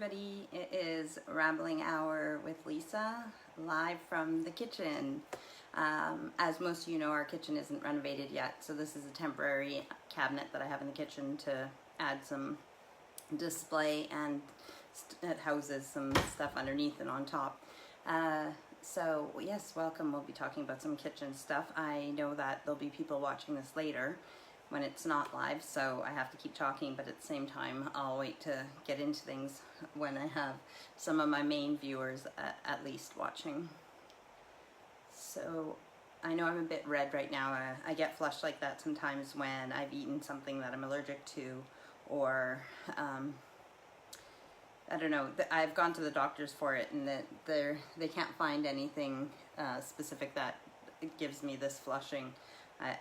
everybody. It is Rambling Hour with Lisa, live from the kitchen. As most of you know, our kitchen isn't renovated yet, so this is a temporary cabinet that I have in the kitchen to add some display, and it houses some stuff underneath and on top. So yes, welcome. We'll be talking about some kitchen stuff. I know that there'll be people watching this later when it's not live, so I have to keep talking, but at the same time I'll wait to get into things when I have some of my main viewers at least watching. So I know I'm a bit red right now. I get flushed like that sometimes when I've eaten something that I'm allergic to, or I don't know, I've gone to the doctors for it, and that they can't find anything specific that gives me this flushing.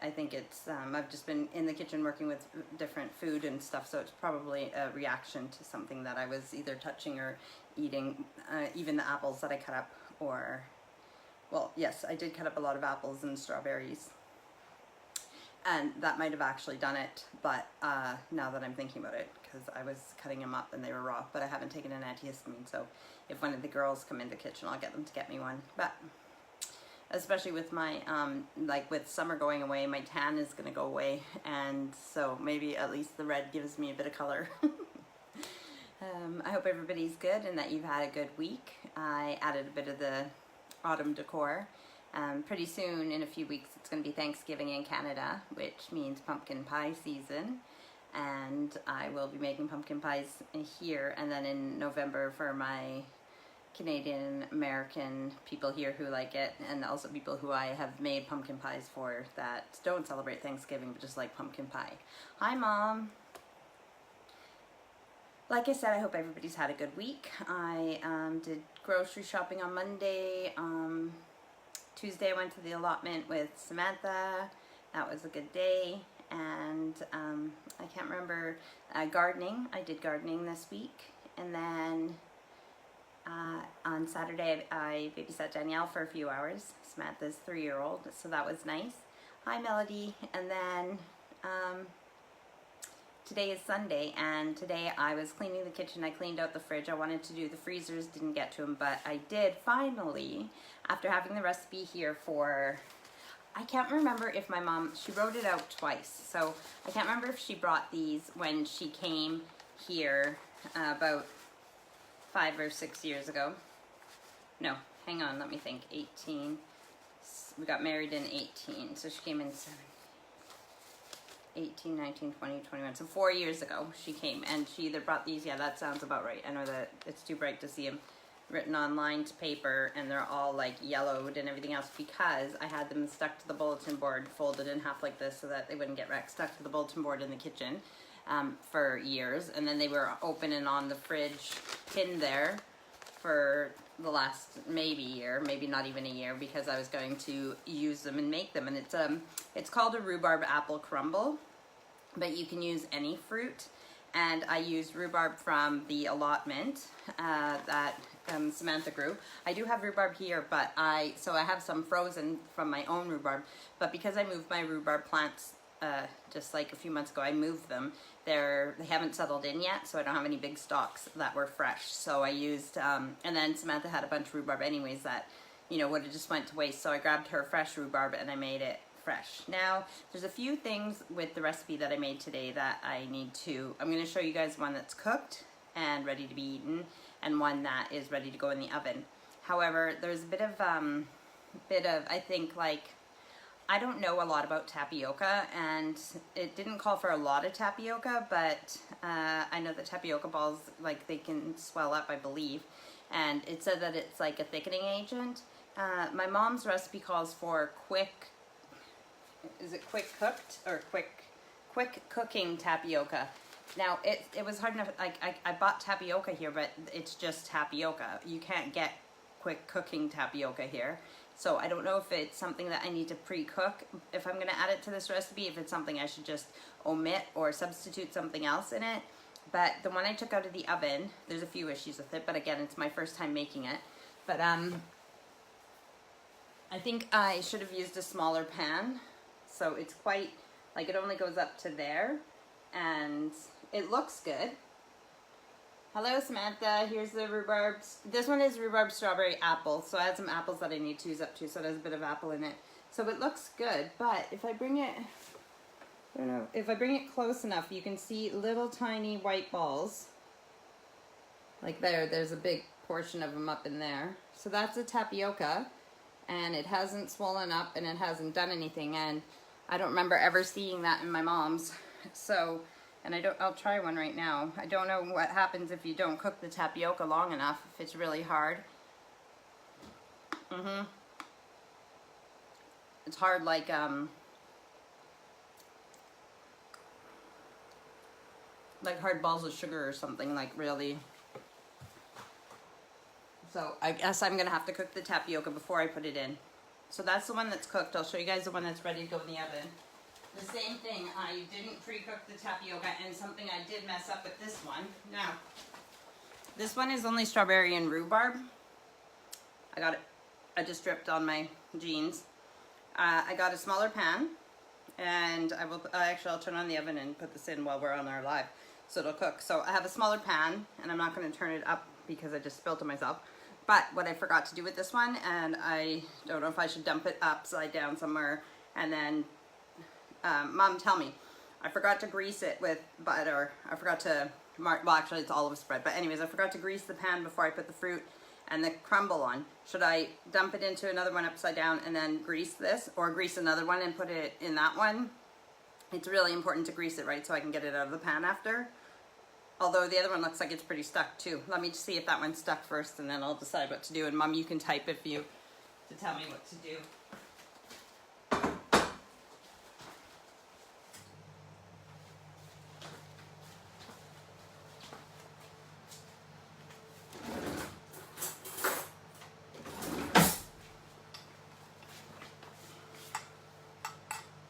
I think it's, I've just been in the kitchen working with different food and stuff, so it's probably a reaction to something that I was either touching or eating, even the apples that I cut up, or, well, yes, I did cut up a lot of apples and strawberries, and that might have actually done it, but now that I'm thinking about it, because I was cutting them up and they were raw, but I haven't taken an antihistamine, so if one of the girls come in the kitchen, I'll get them to get me one. But especially with my, like with summer going away, my tan is going to go away, and so maybe at least the red gives me a bit of color. I hope everybody's good and that you've had a good week. I added a bit of the autumn decor. Pretty soon, in a few weeks, it's going to be Thanksgiving in Canada, which means pumpkin pie season, and I will be making pumpkin pies here, and then in November for my Canadian American people here who like it, and also people who I have made pumpkin pies for that don't celebrate Thanksgiving but just like pumpkin pie. Hi Mom! Like I said, I hope everybody's had a good week. I did grocery shopping on Monday. Tuesday I went to the allotment with Samantha. That was a good day. And I can't remember, gardening. I did gardening this week. And then on Saturday, I babysat Danielle for a few hours, Samantha's 3-year-old, so that was nice. Hi, Melody. And then today is Sunday, and today I was cleaning the kitchen. I cleaned out the fridge. I wanted to do the freezers, didn't get to them, but I did finally, after having the recipe here for, I can't remember if my mom, she wrote it out twice, so I can't remember if she brought these when she came here about 5 or 6 years ago. No, hang on, let me think. 18. We got married in 18, so she came in 18, 19, 20, 21. So 4 years ago she came, and she either brought these, yeah, that sounds about right. I know that it's too bright to see them written on lined paper, and they're all like yellowed and everything else, because I had them stuck to the bulletin board, folded in half like this so that they wouldn't get wrecked, stuck to the bulletin board in the kitchen. For years, and then they were open and on the fridge pinned there for the last maybe year, maybe not even a year, because I was going to use them and make them. And it's called a rhubarb apple crumble, but you can use any fruit, and I used rhubarb from the allotment that Samantha grew. I do have rhubarb here, but I have some frozen from my own rhubarb, but because I moved my rhubarb plants just like a few months ago, I moved them. They haven't settled in yet, so I don't have any big stalks that were fresh. So I used, and then Samantha had a bunch of rhubarb anyways that, you know, would have just went to waste. So I grabbed her fresh rhubarb and I made it fresh. Now, there's a few things with the recipe that I made today that I need to, I'm going to show you guys one that's cooked and ready to be eaten, and one that is ready to go in the oven. However, there's a bit of, I think, like, I don't know a lot about tapioca, and it didn't call for a lot of tapioca, but I know that tapioca balls, like, they can swell up, I believe, and it said that it's like a thickening agent. My mom's recipe calls for quick cooked or quick cooking tapioca. Now it was hard enough, like I bought tapioca here, but it's just tapioca. You can't get quick cooking tapioca here. So I don't know if it's something that I need to pre-cook if I'm going to add it to this recipe, if it's something I should just omit or substitute something else in it. But the one I took out of the oven, there's a few issues with it, but again, it's my first time making it. But I think I should have used a smaller pan. So it's quite, like, it only goes up to there, and it looks good. Hello, Samantha. Here's the rhubarb. This one is rhubarb strawberry apple. So I had some apples that I need to use up to, so there's a bit of apple in it. So it looks good, but if I bring it, I don't know, if I bring it close enough, you can see little tiny white balls. Like there's a big portion of them up in there. So that's a tapioca, and it hasn't swollen up and it hasn't done anything, and I don't remember ever seeing that in my mom's. So, and I'll try one right now. I don't know what happens if you don't cook the tapioca long enough, if it's really hard. It's hard like hard balls of sugar or something, like really. So I guess I'm gonna have to cook the tapioca before I put it in. So that's the one that's cooked. I'll show you guys the one that's ready to go in the oven. The same thing, I didn't pre-cook the tapioca, and something I did mess up with this one. Now, this one is only strawberry and rhubarb. I got it, I just dripped on my jeans. I got a smaller pan, and I'll turn on the oven and put this in while we're on our live, so it'll cook. So I have a smaller pan, and I'm not gonna turn it up because I just spilled it myself. But what I forgot to do with this one, and I don't know if I should dump it upside down somewhere, and then Mom, tell me, I forgot to grease it with butter. I forgot to, well actually it's olive spread, but anyways, I forgot to grease the pan before I put the fruit and the crumble on. Should I dump it into another one upside down and then grease this, or grease another one and put it in that one? It's really important to grease it right so I can get it out of the pan after. Although the other one looks like it's pretty stuck too. Let me just see if that one's stuck first, and then I'll decide what to do. And Mom, you can type to tell me what to do.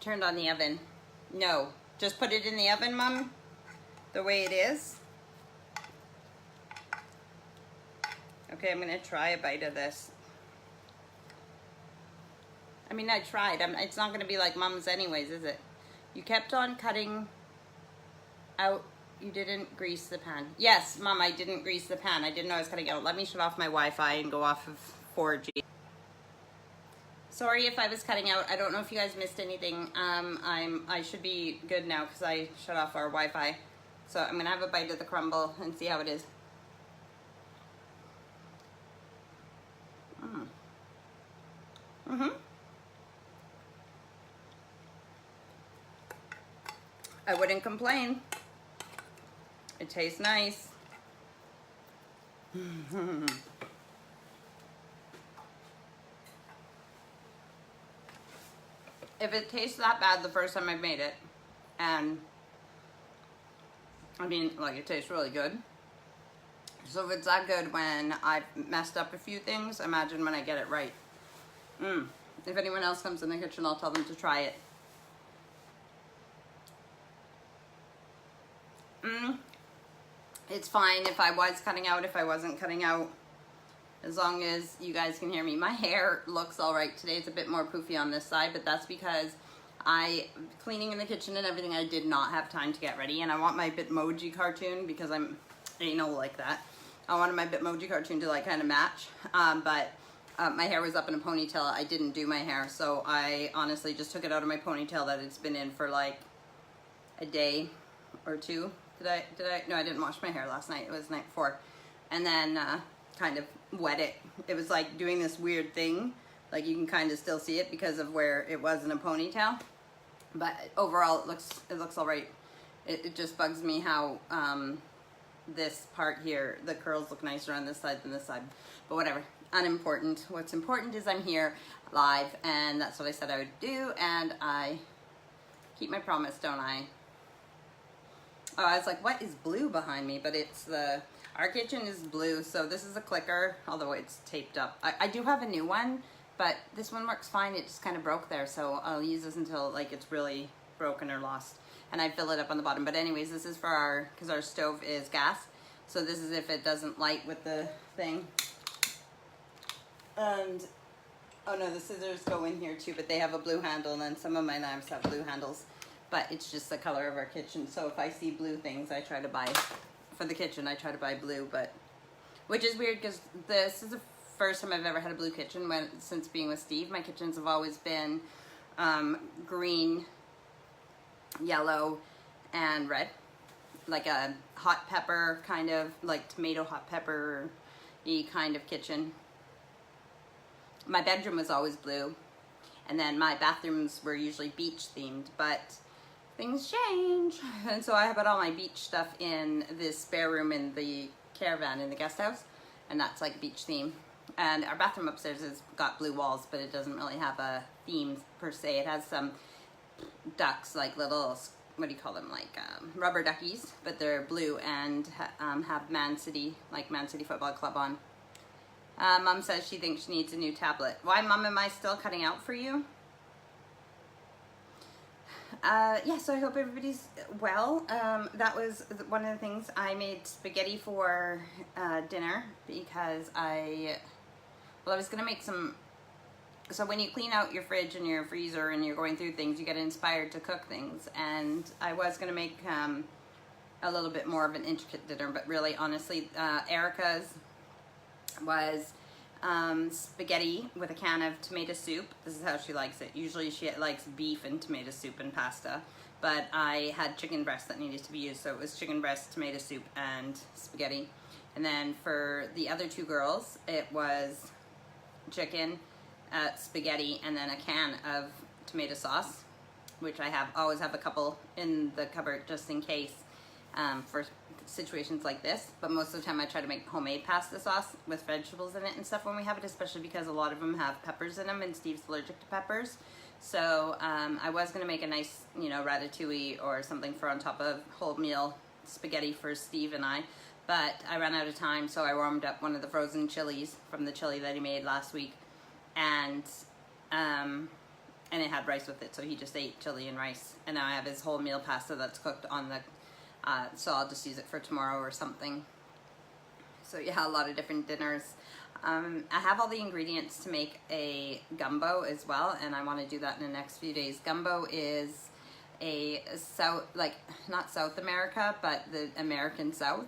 Turned on the oven. No, just put it in the oven, Mom, the way it is. Okay, I'm gonna try a bite of this. I mean, I tried. It's not gonna be like Mom's anyways, is it? You kept on cutting out. You didn't grease the pan. Yes, Mom, I didn't grease the pan. I didn't know I was cutting out. Let me shut off my Wi-Fi and go off of 4G. Sorry if I was cutting out. I don't know if you guys missed anything. I should be good now because I shut off our Wi-Fi. So I'm gonna have a bite of the crumble and see how it is. I wouldn't complain. It tastes nice. If it tastes that bad the first time I made it, and I mean, like, it tastes really good. So if it's that good when I've messed up a few things, imagine when I get it right. If anyone else comes in the kitchen, I'll tell them to try it. It's fine if I was cutting out, if I wasn't cutting out, as long as you guys can hear me. My hair looks all right today. It's a bit more poofy on this side, but that's because cleaning in the kitchen and everything, I did not have time to get ready, and I want my Bitmoji cartoon, because I'm anal like that. I wanted my Bitmoji cartoon to like kind of match, but my hair was up in a ponytail. I didn't do my hair, so I honestly just took it out of my ponytail that it's been in for like a day or two. No, I didn't wash my hair last night. It was the night before. And then kind of wet it. It was like doing this weird thing. Like you can kind of still see it because of where it was in a ponytail. But overall, it looks all right. It just bugs me how this part here, the curls look nicer on this side than this side. But whatever, unimportant. What's important is I'm here live, and that's what I said I would do, and I keep my promise, don't I? Oh, I was like, what is blue behind me? But it's our kitchen is blue, so this is a clicker, although it's taped up. I do have a new one, but this one works fine. It just kind of broke there, so I'll use this until like it's really broken or lost. And I fill it up on the bottom. But anyways, this is for because our stove is gas. So this is if it doesn't light with the thing. And, oh no, the scissors go in here too, but they have a blue handle, and then some of my knives have blue handles. But it's just the color of our kitchen, so if I see blue things, I try to buy for the kitchen, I try to buy blue, but which is weird because this is the first time I've ever had a blue kitchen since being with Steve. My kitchens have always been green, yellow, and red, like a hot pepper kind of, like tomato hot pepper-y kind of kitchen. My bedroom was always blue, and then my bathrooms were usually beach themed, but things change. And so I put all my beach stuff in this spare room in the caravan in the guest house, and that's like beach theme. And our bathroom upstairs has got blue walls, but it doesn't really have a theme per se. It has some ducks, like little, what do you call them, like rubber duckies, but they're blue and have Man City, like Man City Football Club on. Mom says she thinks she needs a new tablet. Why, Mom, am I still cutting out for you? Yeah, so I hope everybody's well. That was one of the things. I made spaghetti for dinner because I was going to make some. So when you clean out your fridge and your freezer and you're going through things, you get inspired to cook things. And I was going to make a little bit more of an intricate dinner, but really, honestly, Erica's was spaghetti with a can of tomato soup. This is how she likes it. Usually she likes beef and tomato soup and pasta, but I had chicken breast that needed to be used, so it was chicken breast, tomato soup, and spaghetti. And then for the other two girls, it was chicken, spaghetti, and then a can of tomato sauce, which I always have a couple in the cupboard just in case for situations like this. But most of the time I try to make homemade pasta sauce with vegetables in it and stuff when we have it, especially because a lot of them have peppers in them and Steve's allergic to peppers. So I was going to make a nice, you know, ratatouille or something for on top of wholemeal spaghetti for Steve and I, but I ran out of time, so I warmed up one of the frozen chilies from the chili that he made last week, and it had rice with it, so he just ate chili and rice. And now I have his wholemeal pasta that's cooked on the so I'll just use it for tomorrow or something. So yeah, a lot of different dinners. I have all the ingredients to make a gumbo as well, and I want to do that in the next few days. Gumbo is a not South America, but the American South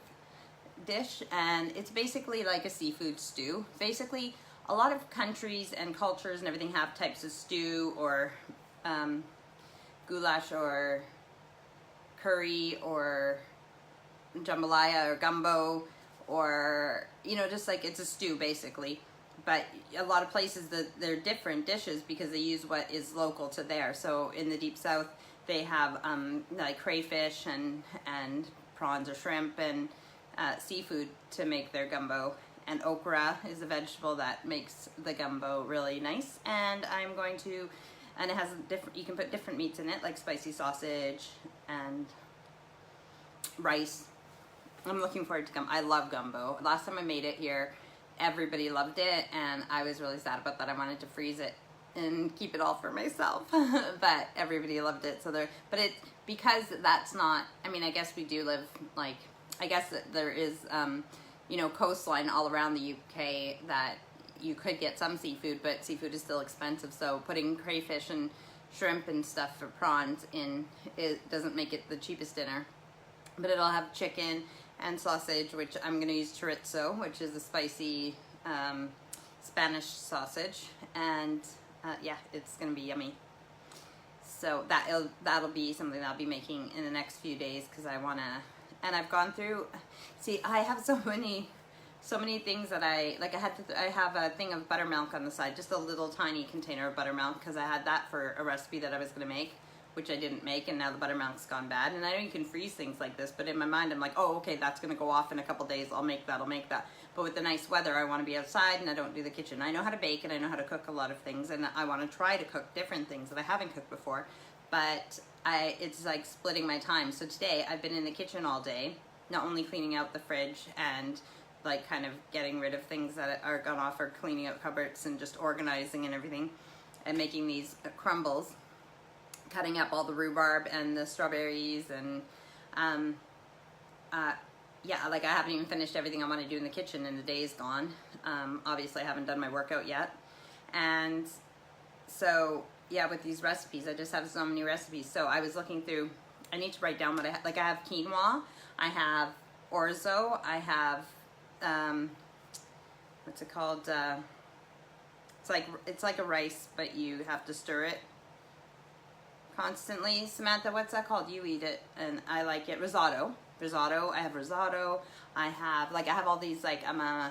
dish, and it's basically like a seafood stew. Basically, a lot of countries and cultures and everything have types of stew or goulash or curry or jambalaya or gumbo, or, you know, just like it's a stew basically. But a lot of places they're different dishes because they use what is local to there. So in the deep south they have like crayfish and prawns or shrimp and seafood to make their gumbo. And okra is a vegetable that makes the gumbo really nice. And I'm going to, and it has you can put different meats in it, like spicy sausage and rice. I'm looking forward to gumbo. I love gumbo. Last time I made it here, everybody loved it, and I was really sad about that. I wanted to freeze it and keep it all for myself, but everybody loved it. So but it, because that's not, I mean, I guess we do live, like, I guess that there is, you know, coastline all around the UK that you could get some seafood, but seafood is still expensive. So putting crayfish and shrimp and stuff for prawns in, it doesn't make it the cheapest dinner. But it'll have chicken and sausage, which I'm going to use chorizo, which is a spicy Spanish sausage. And yeah, it's going to be yummy. So that'll be something that I'll be making in the next few days, because I want to. And I've gone through. See, I have so many things that I have a thing of buttermilk on the side, just a little tiny container of buttermilk, because I had that for a recipe that I was going to make, which I didn't make, and now the buttermilk's gone bad. And I know you can freeze things like this, but in my mind I'm like, oh, okay, that's going to go off in a couple days. I'll make that. But with the nice weather, I want to be outside, and I don't do the kitchen. I know how to bake, and I know how to cook a lot of things, and I want to try to cook different things that I haven't cooked before. But it's like splitting my time. So today I've been in the kitchen all day, not only cleaning out the fridge and like kind of getting rid of things that are gone off, or cleaning out cupboards and just organizing and everything, and making these crumbles, cutting up all the rhubarb and the strawberries, and yeah, like I haven't even finished everything I want to do in the kitchen, and the day is gone. Obviously I haven't done my workout yet, and so yeah, with these recipes, I just have so many recipes. So I was looking through, I need to write down what I have. Like I have quinoa, I have orzo. I have, what's it called? It's like a rice, but you have to stir it constantly. Samantha, what's that called? You eat it, and I like it. Risotto. Risotto. I have risotto. I have all these, like, I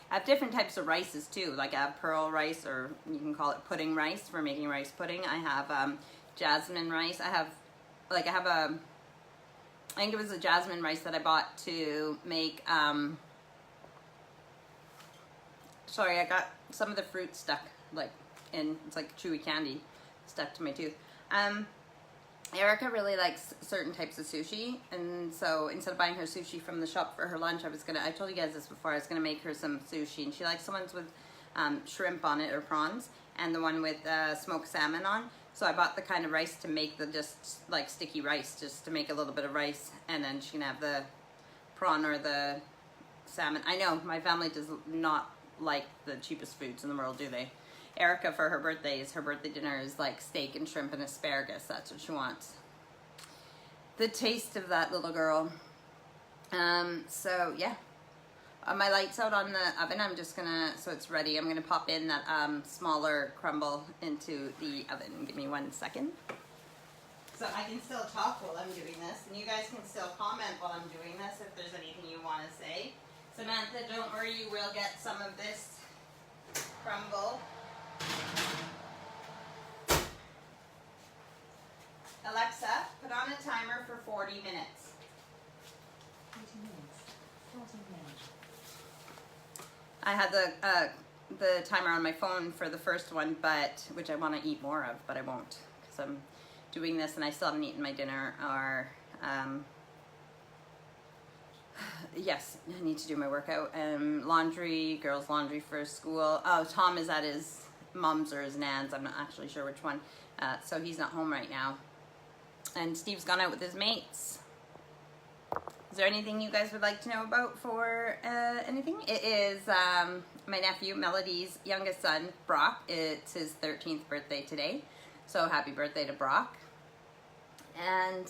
have different types of rices too. Like I have pearl rice, or you can call it pudding rice for making rice pudding. I have jasmine rice. I think it was a jasmine rice that I bought to make, sorry, I got some of the fruit stuck, like, it's like chewy candy stuck to my tooth. Erica really likes certain types of sushi, and so instead of buying her sushi from the shop for her lunch, I told you guys this before, I was gonna make her some sushi, and she likes the ones with shrimp on it, or prawns, and the one with smoked salmon on. So I bought the kind of rice to make the just like sticky rice, just to make a little bit of rice, and then she can have the prawn or the salmon. I know my family does not like the cheapest foods in the world, do they? Erica, for her birthday dinner is like steak and shrimp and asparagus. That's what she wants. The taste of that little girl. So yeah, my light's out on the oven. I'm just gonna, so it's ready, I'm gonna pop in that smaller crumble into the oven. Give me 1 second. So I can still talk while I'm doing this, and you guys can still comment while I'm doing this if there's anything you want to say. Samantha, don't worry, you will get some of this crumble. Alexa, put on a timer for 40 minutes. 40 minutes. 40 minutes. I had the timer on my phone for the first one, which I want to eat more of, but I won't, because I'm doing this and I still haven't eaten my dinner. Yes, I need to do my workout. Laundry, girls' laundry for school. Oh, Tom is at his mom's or his nan's. I'm not actually sure which one. So he's not home right now. And Steve's gone out with his mates. Is there anything you guys would like to know about for anything? It is my nephew, Melody's youngest son, Brock. It's his 13th birthday today. So happy birthday to Brock. And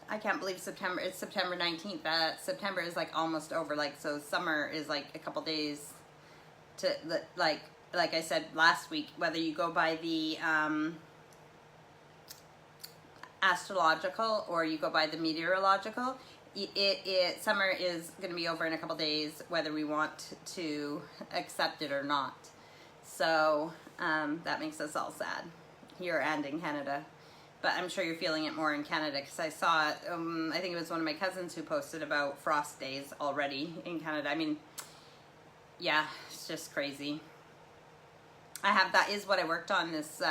I can't believe September, it's September 19th. September is like almost over. Like, so summer is like a couple days to, like I said last week, whether you go by the astrological or you go by the meteorological, summer is going to be over in a couple days, whether we want to accept it or not. So that makes us all sad here and in Canada. But I'm sure you're feeling it more in Canada, because I saw it, I think it was one of my cousins who posted about frost days already in Canada. I mean, yeah, it's just crazy. That is what I worked on this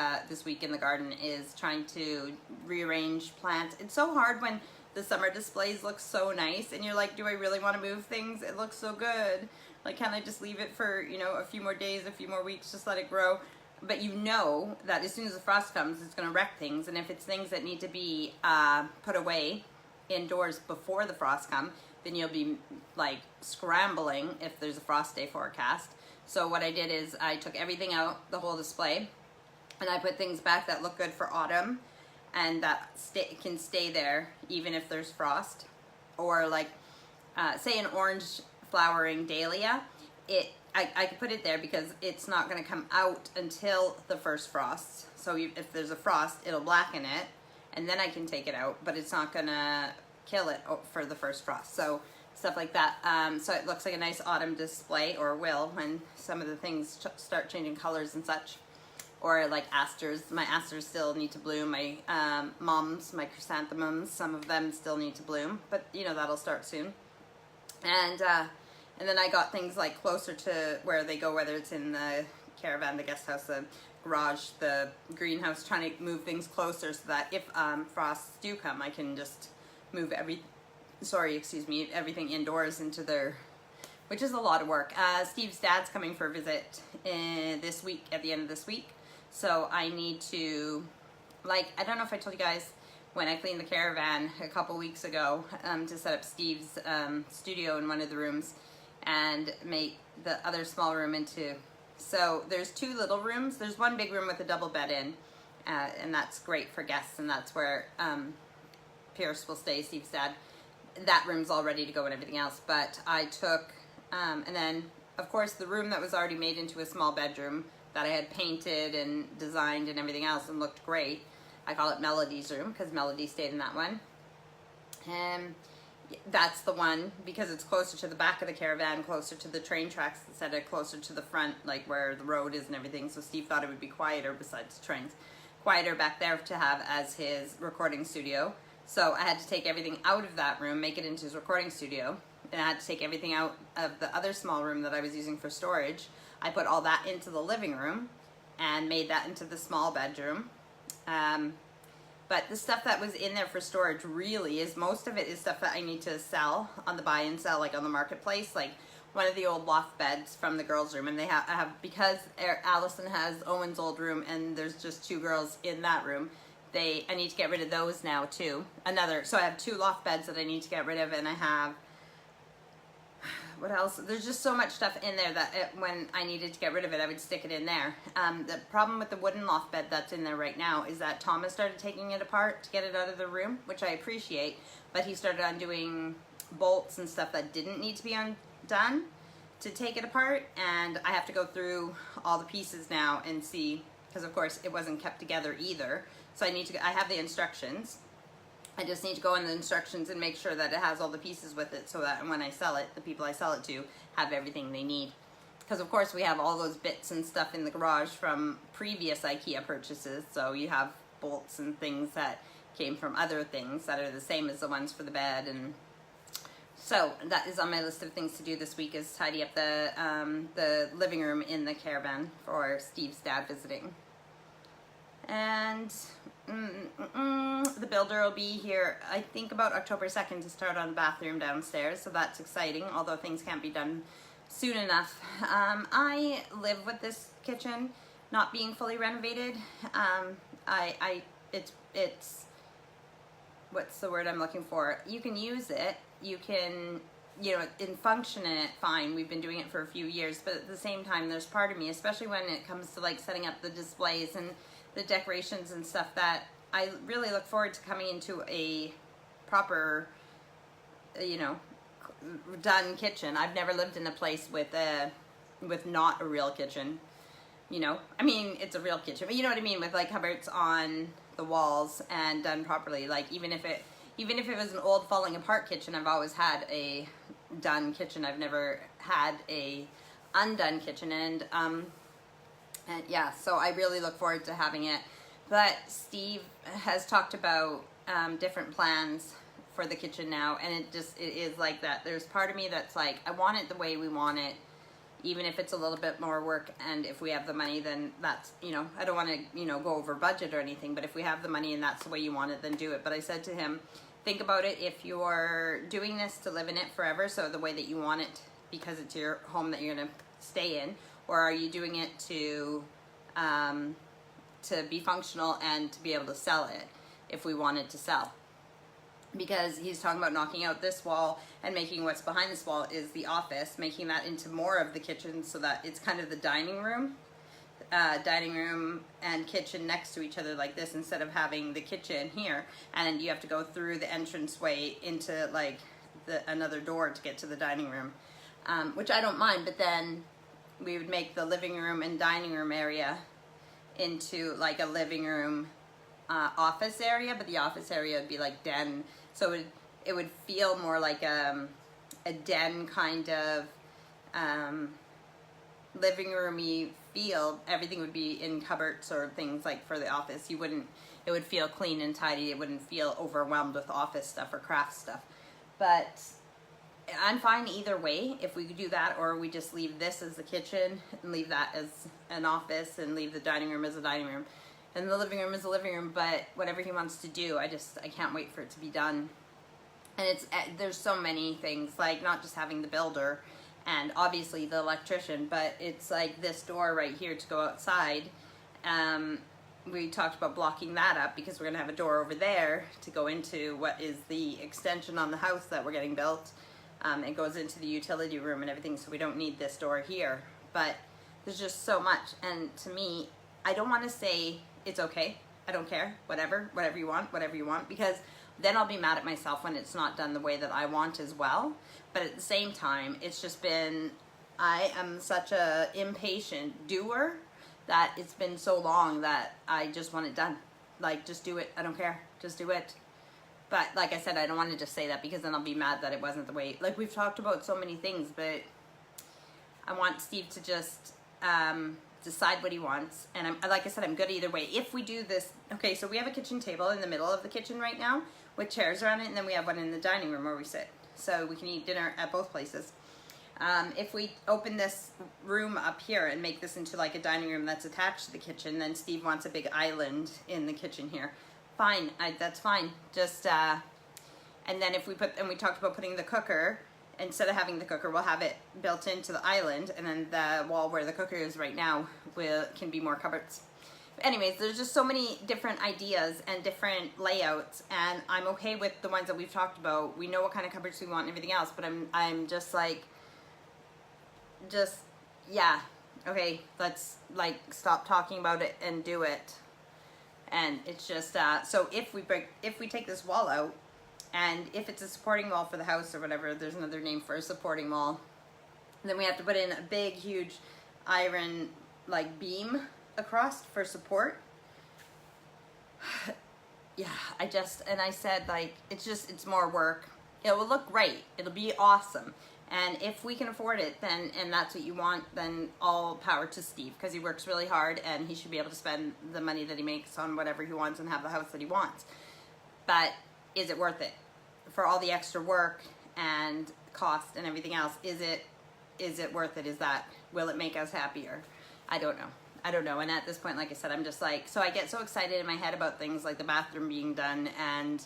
week in the garden, is trying to rearrange plants. It's so hard when the summer displays look so nice and you're like, do I really want to move things? It looks so good. Like, can't I just leave it for, you know, a few more days, a few more weeks, just let it grow? But you know that as soon as the frost comes, it's going to wreck things. And if it's things that need to be put away indoors before the frost come, then you'll be like scrambling if there's a frost day forecast. So what I did is I took everything out, the whole display, and I put things back that look good for autumn and that can stay there even if there's frost. Or like, say an orange flowering dahlia, I could put it there because it's not going to come out until the first frost. So if there's a frost, it'll blacken it, and then I can take it out, but it's not going to kill it for the first frost. So stuff like that. So it looks like a nice autumn display, or will, when some of the things start changing colors and such. Or like asters. My asters still need to bloom. My mums, my chrysanthemums, some of them still need to bloom, but you know, that'll start soon. And then I got things like closer to where they go, whether it's in the caravan, the guest house, the garage, the greenhouse, trying to move things closer so that if frosts do come, I can just move everything indoors into their, which is a lot of work. Steve's dad's coming for a visit this week, at the end of this week. So I need to, like, I don't know if I told you guys, when I cleaned the caravan a couple weeks ago to set up Steve's studio in one of the rooms, and make the other small room into, so there's two little rooms. There's one big room with a double bed in, and that's great for guests, and that's where Pierce will stay, Steve's dad. That room's all ready to go and everything else. But I took, and then of course the room that was already made into a small bedroom that I had painted and designed and everything else and looked great. I call it Melody's room because Melody stayed in that one. And that's the one because it's closer to the back of the caravan, closer to the train tracks instead of closer to the front, like where the road is and everything. So Steve thought it would be quieter besides the trains. Quieter back there to have as his recording studio. So I had to take everything out of that room, make it into his recording studio. And I had to take everything out of the other small room that I was using for storage. I put all that into the living room and made that into the small bedroom. But the stuff that was in there for storage really is, most of it is stuff that I need to sell on the buy and sell, like on the marketplace. Like one of the old loft beds from the girls' room, and they have because Allison has Owen's old room and there's just 2 girls in that room. I need to get rid of those now too. So I have 2 loft beds that I need to get rid of, and I have, what else? There's just so much stuff in there that when I needed to get rid of it, I would stick it in there. The problem with the wooden loft bed that's in there right now is that Thomas started taking it apart to get it out of the room, which I appreciate, but he started undoing bolts and stuff that didn't need to be undone to take it apart, and I have to go through all the pieces now and see, because of course it wasn't kept together either. So I have the instructions. I just need to go in the instructions and make sure that it has all the pieces with it so that when I sell it, the people I sell it to have everything they need. Because of course we have all those bits and stuff in the garage from previous IKEA purchases. So you have bolts and things that came from other things that are the same as the ones for the bed. And so that is on my list of things to do this week, is tidy up the living room in the caravan for Steve's dad visiting. And the builder will be here, I think, about October 2nd to start on the bathroom downstairs, so that's exciting, although things can't be done soon enough. I live with this kitchen not being fully renovated. It's what's the word I'm looking for? You can use it, you can, function in it fine. We've been doing it for a few years, but at the same time, there's part of me, especially when it comes to like setting up the displays and the decorations and stuff, that I really look forward to coming into a proper, done kitchen. I've never lived in a place with not a real kitchen. I mean, it's a real kitchen, but you know what I mean, with like cupboards on the walls and done properly. Like even if it was an old falling apart kitchen, I've always had a done kitchen. I've never had a undone kitchen, and yeah, so I really look forward to having it. But Steve has talked about different plans for the kitchen now, and it is like that. There's part of me that's like, I want it the way we want it, even if it's a little bit more work, and if we have the money, then that's, I don't want to, go over budget or anything, but if we have the money and that's the way you want it, then do it. But I said to him, think about it, if you're doing this to live in it forever, so the way that you want it because it's your home that you're going to stay in, or are you doing it to be functional and to be able to sell it if we wanted to sell? Because he's talking about knocking out this wall and making what's behind this wall is the office, making that into more of the kitchen so that it's kind of the dining room and kitchen next to each other like this, instead of having the kitchen here and you have to go through the entranceway into like another door to get to the dining room, which I don't mind. But then we would make the living room and dining room area into like a living room office area, but the office area would be like den, so it would feel more like a den kind of living roomy feel. Everything would be in cupboards or things like for the office. It would feel clean and tidy. It wouldn't feel overwhelmed with office stuff or craft stuff. But I'm fine either way, if we could do that, or we just leave this as the kitchen and leave that as an office and leave the dining room as a dining room and the living room as a living room. But whatever he wants to do, I can't wait for it to be done. And there's so many things, like not just having the builder and obviously the electrician, but it's like this door right here to go outside. We talked about blocking that up because we're gonna have a door over there to go into what is the extension on the house that we're getting built. It goes into the utility room and everything, so we don't need this door here. But there's just so much, and to me, I don't want to say it's okay, I don't care, whatever you want, because then I'll be mad at myself when it's not done the way that I want as well. But at the same time, it's just been, I am such a impatient doer that it's been so long that I just want it done. Like, just do it. I don't care. Just do it. But like I said, I don't want to just say that because then I'll be mad that it wasn't the way, like we've talked about so many things, but I want Steve to just decide what he wants. And like I said, I'm good either way. If we do this, okay, so we have a kitchen table in the middle of the kitchen right now with chairs around it, and then we have one in the dining room where we sit. So we can eat dinner at both places. If we open this room up here and make this into like a dining room that's attached to the kitchen, then Steve wants a big island in the kitchen here. Fine, that's fine. Just, and then if we put, and we talked about putting the cooker, instead of having the cooker, we'll have it built into the island, and then the wall where the cooker is right now can be more cupboards. But anyways, there's just so many different ideas and different layouts, and I'm okay with the ones that we've talked about. We know what kind of cupboards we want and everything else, but I'm just like, yeah, okay, let's like stop talking about it and do it. And it's just, so if we take this wall out, and if it's a supporting wall for the house or whatever, there's another name for a supporting wall, then we have to put in a big, huge iron, like, beam across for support. Yeah, I said, like, it's more work. It will look great. It'll be awesome. And if we can afford it, then, and that's what you want, then all power to Steve, because he works really hard and he should be able to spend the money that he makes on whatever he wants and have the house that he wants. But is it worth it? For all the extra work and cost and everything else, is it worth it? Will it make us happier? I don't know. And at this point, like I said, I'm just like, so I get so excited in my head about things like the bathroom being done, and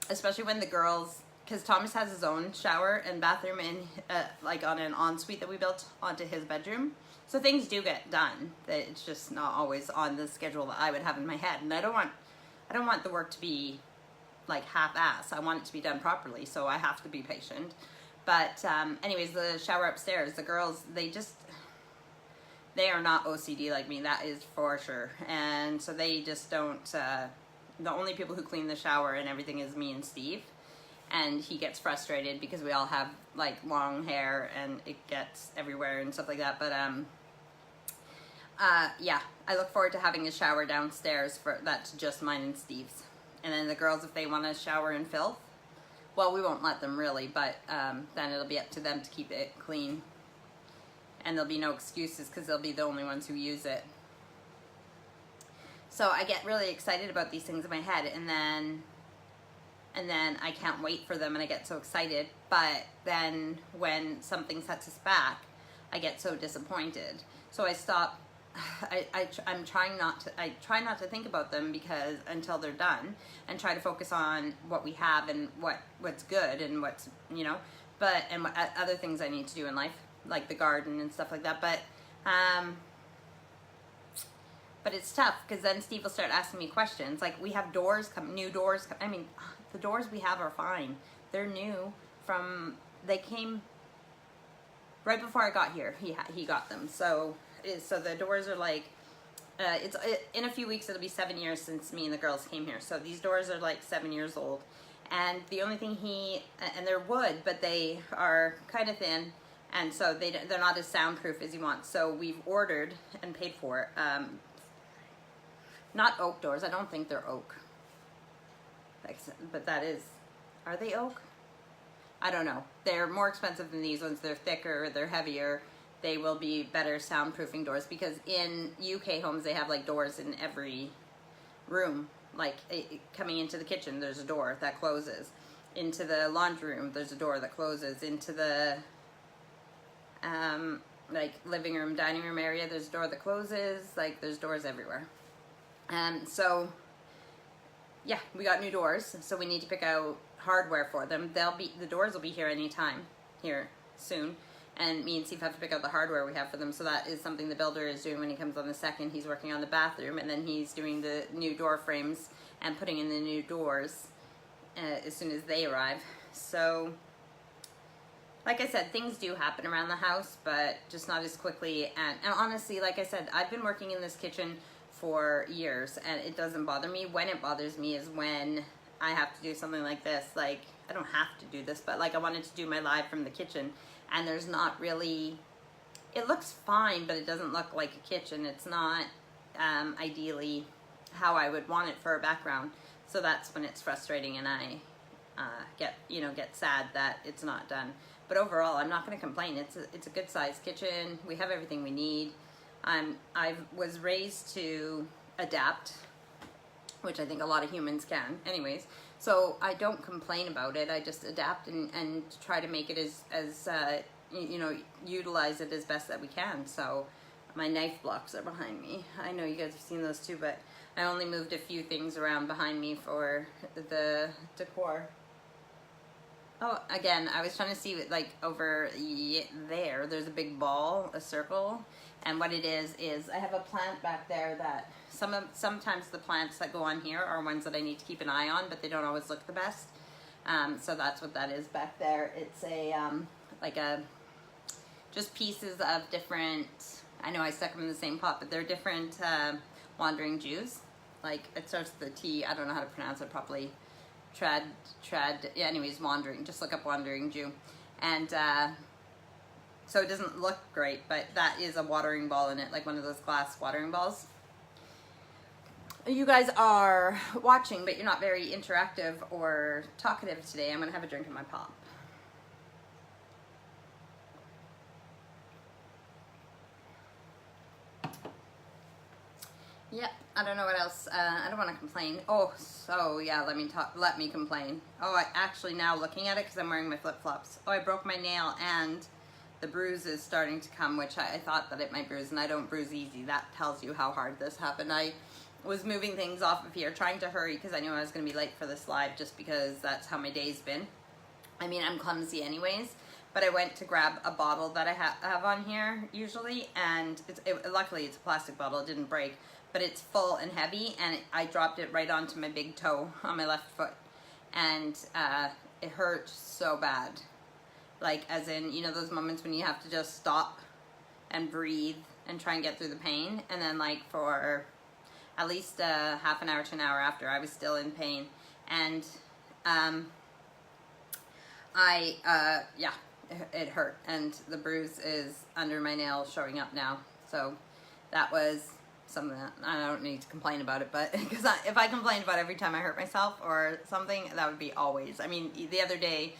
especially when the girls, because Thomas has his own shower and bathroom in like on an ensuite that we built onto his bedroom. So things do get done. It's just not always on the schedule that I would have in my head. And I don't want the work to be like half-ass. I want it to be done properly, so I have to be patient. But anyways, the shower upstairs, the girls, they are not OCD like me, that is for sure. And so they just don't, the only people who clean the shower and everything is me and Steve. And he gets frustrated because we all have like long hair and it gets everywhere and stuff like that. But yeah, I look forward to having a shower downstairs that's just mine and Steve's. And then the girls, if they want to shower in filth, well, we won't let them really, but then it'll be up to them to keep it clean. And there'll be no excuses because they'll be the only ones who use it. So I get really excited about these things in my head, and then I can't wait for them and I get so excited. But then when something sets us back, I get so disappointed. So I stop. I try not to think about them because until they're done, and try to focus on what we have and what's good and what's, you know, and what other things I need to do in life, like the garden and stuff like that. But it's tough because then Steve will start asking me questions. Like, we have new doors. I mean, the doors we have are fine. They're new they came right before I got here. He got them. So the doors are like, in a few weeks it'll be 7 years since me and the girls came here. So these doors are like 7 years old. And the only thing and they're wood, but they are kind of thin. And so they're not as soundproof as you want. So we've ordered and paid for not oak doors. I don't think they're oak. But are they oak? I don't know. They're more expensive than these ones. They're thicker, they're heavier. They will be better soundproofing doors, because in UK homes they have like doors in every room. Like coming into the kitchen, there's a door that closes. Into the laundry room, there's a door that closes. Into the like living room, dining room area, there's a door that closes. Like, there's doors everywhere. So yeah, we got new doors, so we need to pick out hardware for them. The doors will be here anytime, here soon, and me and Steve have to pick out the hardware we have for them. So that is something the builder is doing when he comes on the 2nd. He's working on the bathroom, and then he's doing the new door frames and putting in the new doors as soon as they arrive. So like I said, things do happen around the house, but just not as quickly. And honestly, like I said, I've been working in this kitchen for years, and it doesn't bother me. When it bothers me is when I have to do something like this. Like, I don't have to do this, but like I wanted to do my live from the kitchen, and there's not really, it looks fine, but it doesn't look like a kitchen. It's not ideally how I would want it for a background. So that's when it's frustrating, and I get sad that it's not done. But overall, I'm not going to complain. It's a good sized kitchen. We have everything we need. I was raised to adapt, which I think a lot of humans can anyways. So I don't complain about it. I just adapt and try to make it as utilize it as best that we can. So my knife blocks are behind me. I know you guys have seen those too, but I only moved a few things around behind me for the decor. Oh, again, I was trying to see, like, over there's a big ball, a circle, and what it is I have a plant back there that sometimes the plants that go on here are ones that I need to keep an eye on, but they don't always look the best. So that's what that is back there. It's just pieces of different, I know I stuck them in the same pot, but they're different wandering Jews. Like, it starts with the T, I don't know how to pronounce it properly. Anyways, wandering, just look up wandering Jew. And so it doesn't look great, but that is a watering ball in it, like one of those glass watering balls. You guys are watching, but you're not very interactive or talkative today. I'm gonna have a drink of my pop. Yep, I don't know what else. I don't want to complain. Oh, so yeah, let me complain. Oh, I actually now looking at it, because I'm wearing my flip-flops. Oh, I broke my nail, and the bruise is starting to come, which I thought that it might bruise, and I don't bruise easy. That tells you how hard this happened. I was moving things off of here, trying to hurry, because I knew I was going to be late for this live, just because that's how my day's been. I mean, I'm clumsy anyways, but I went to grab a bottle that I have on here usually, and luckily it's a plastic bottle, it didn't break, but it's full and heavy, and I dropped it right onto my big toe on my left foot, and it hurt so bad. Like, as in, you know, those moments when you have to just stop and breathe and try and get through the pain, and then like for at least half an hour to an hour after, I was still in pain, and it hurt, and the bruise is under my nail showing up now. So that was something that I don't need to complain about it, but because if I complained about every time I hurt myself or something, that would be always. I mean, the other day,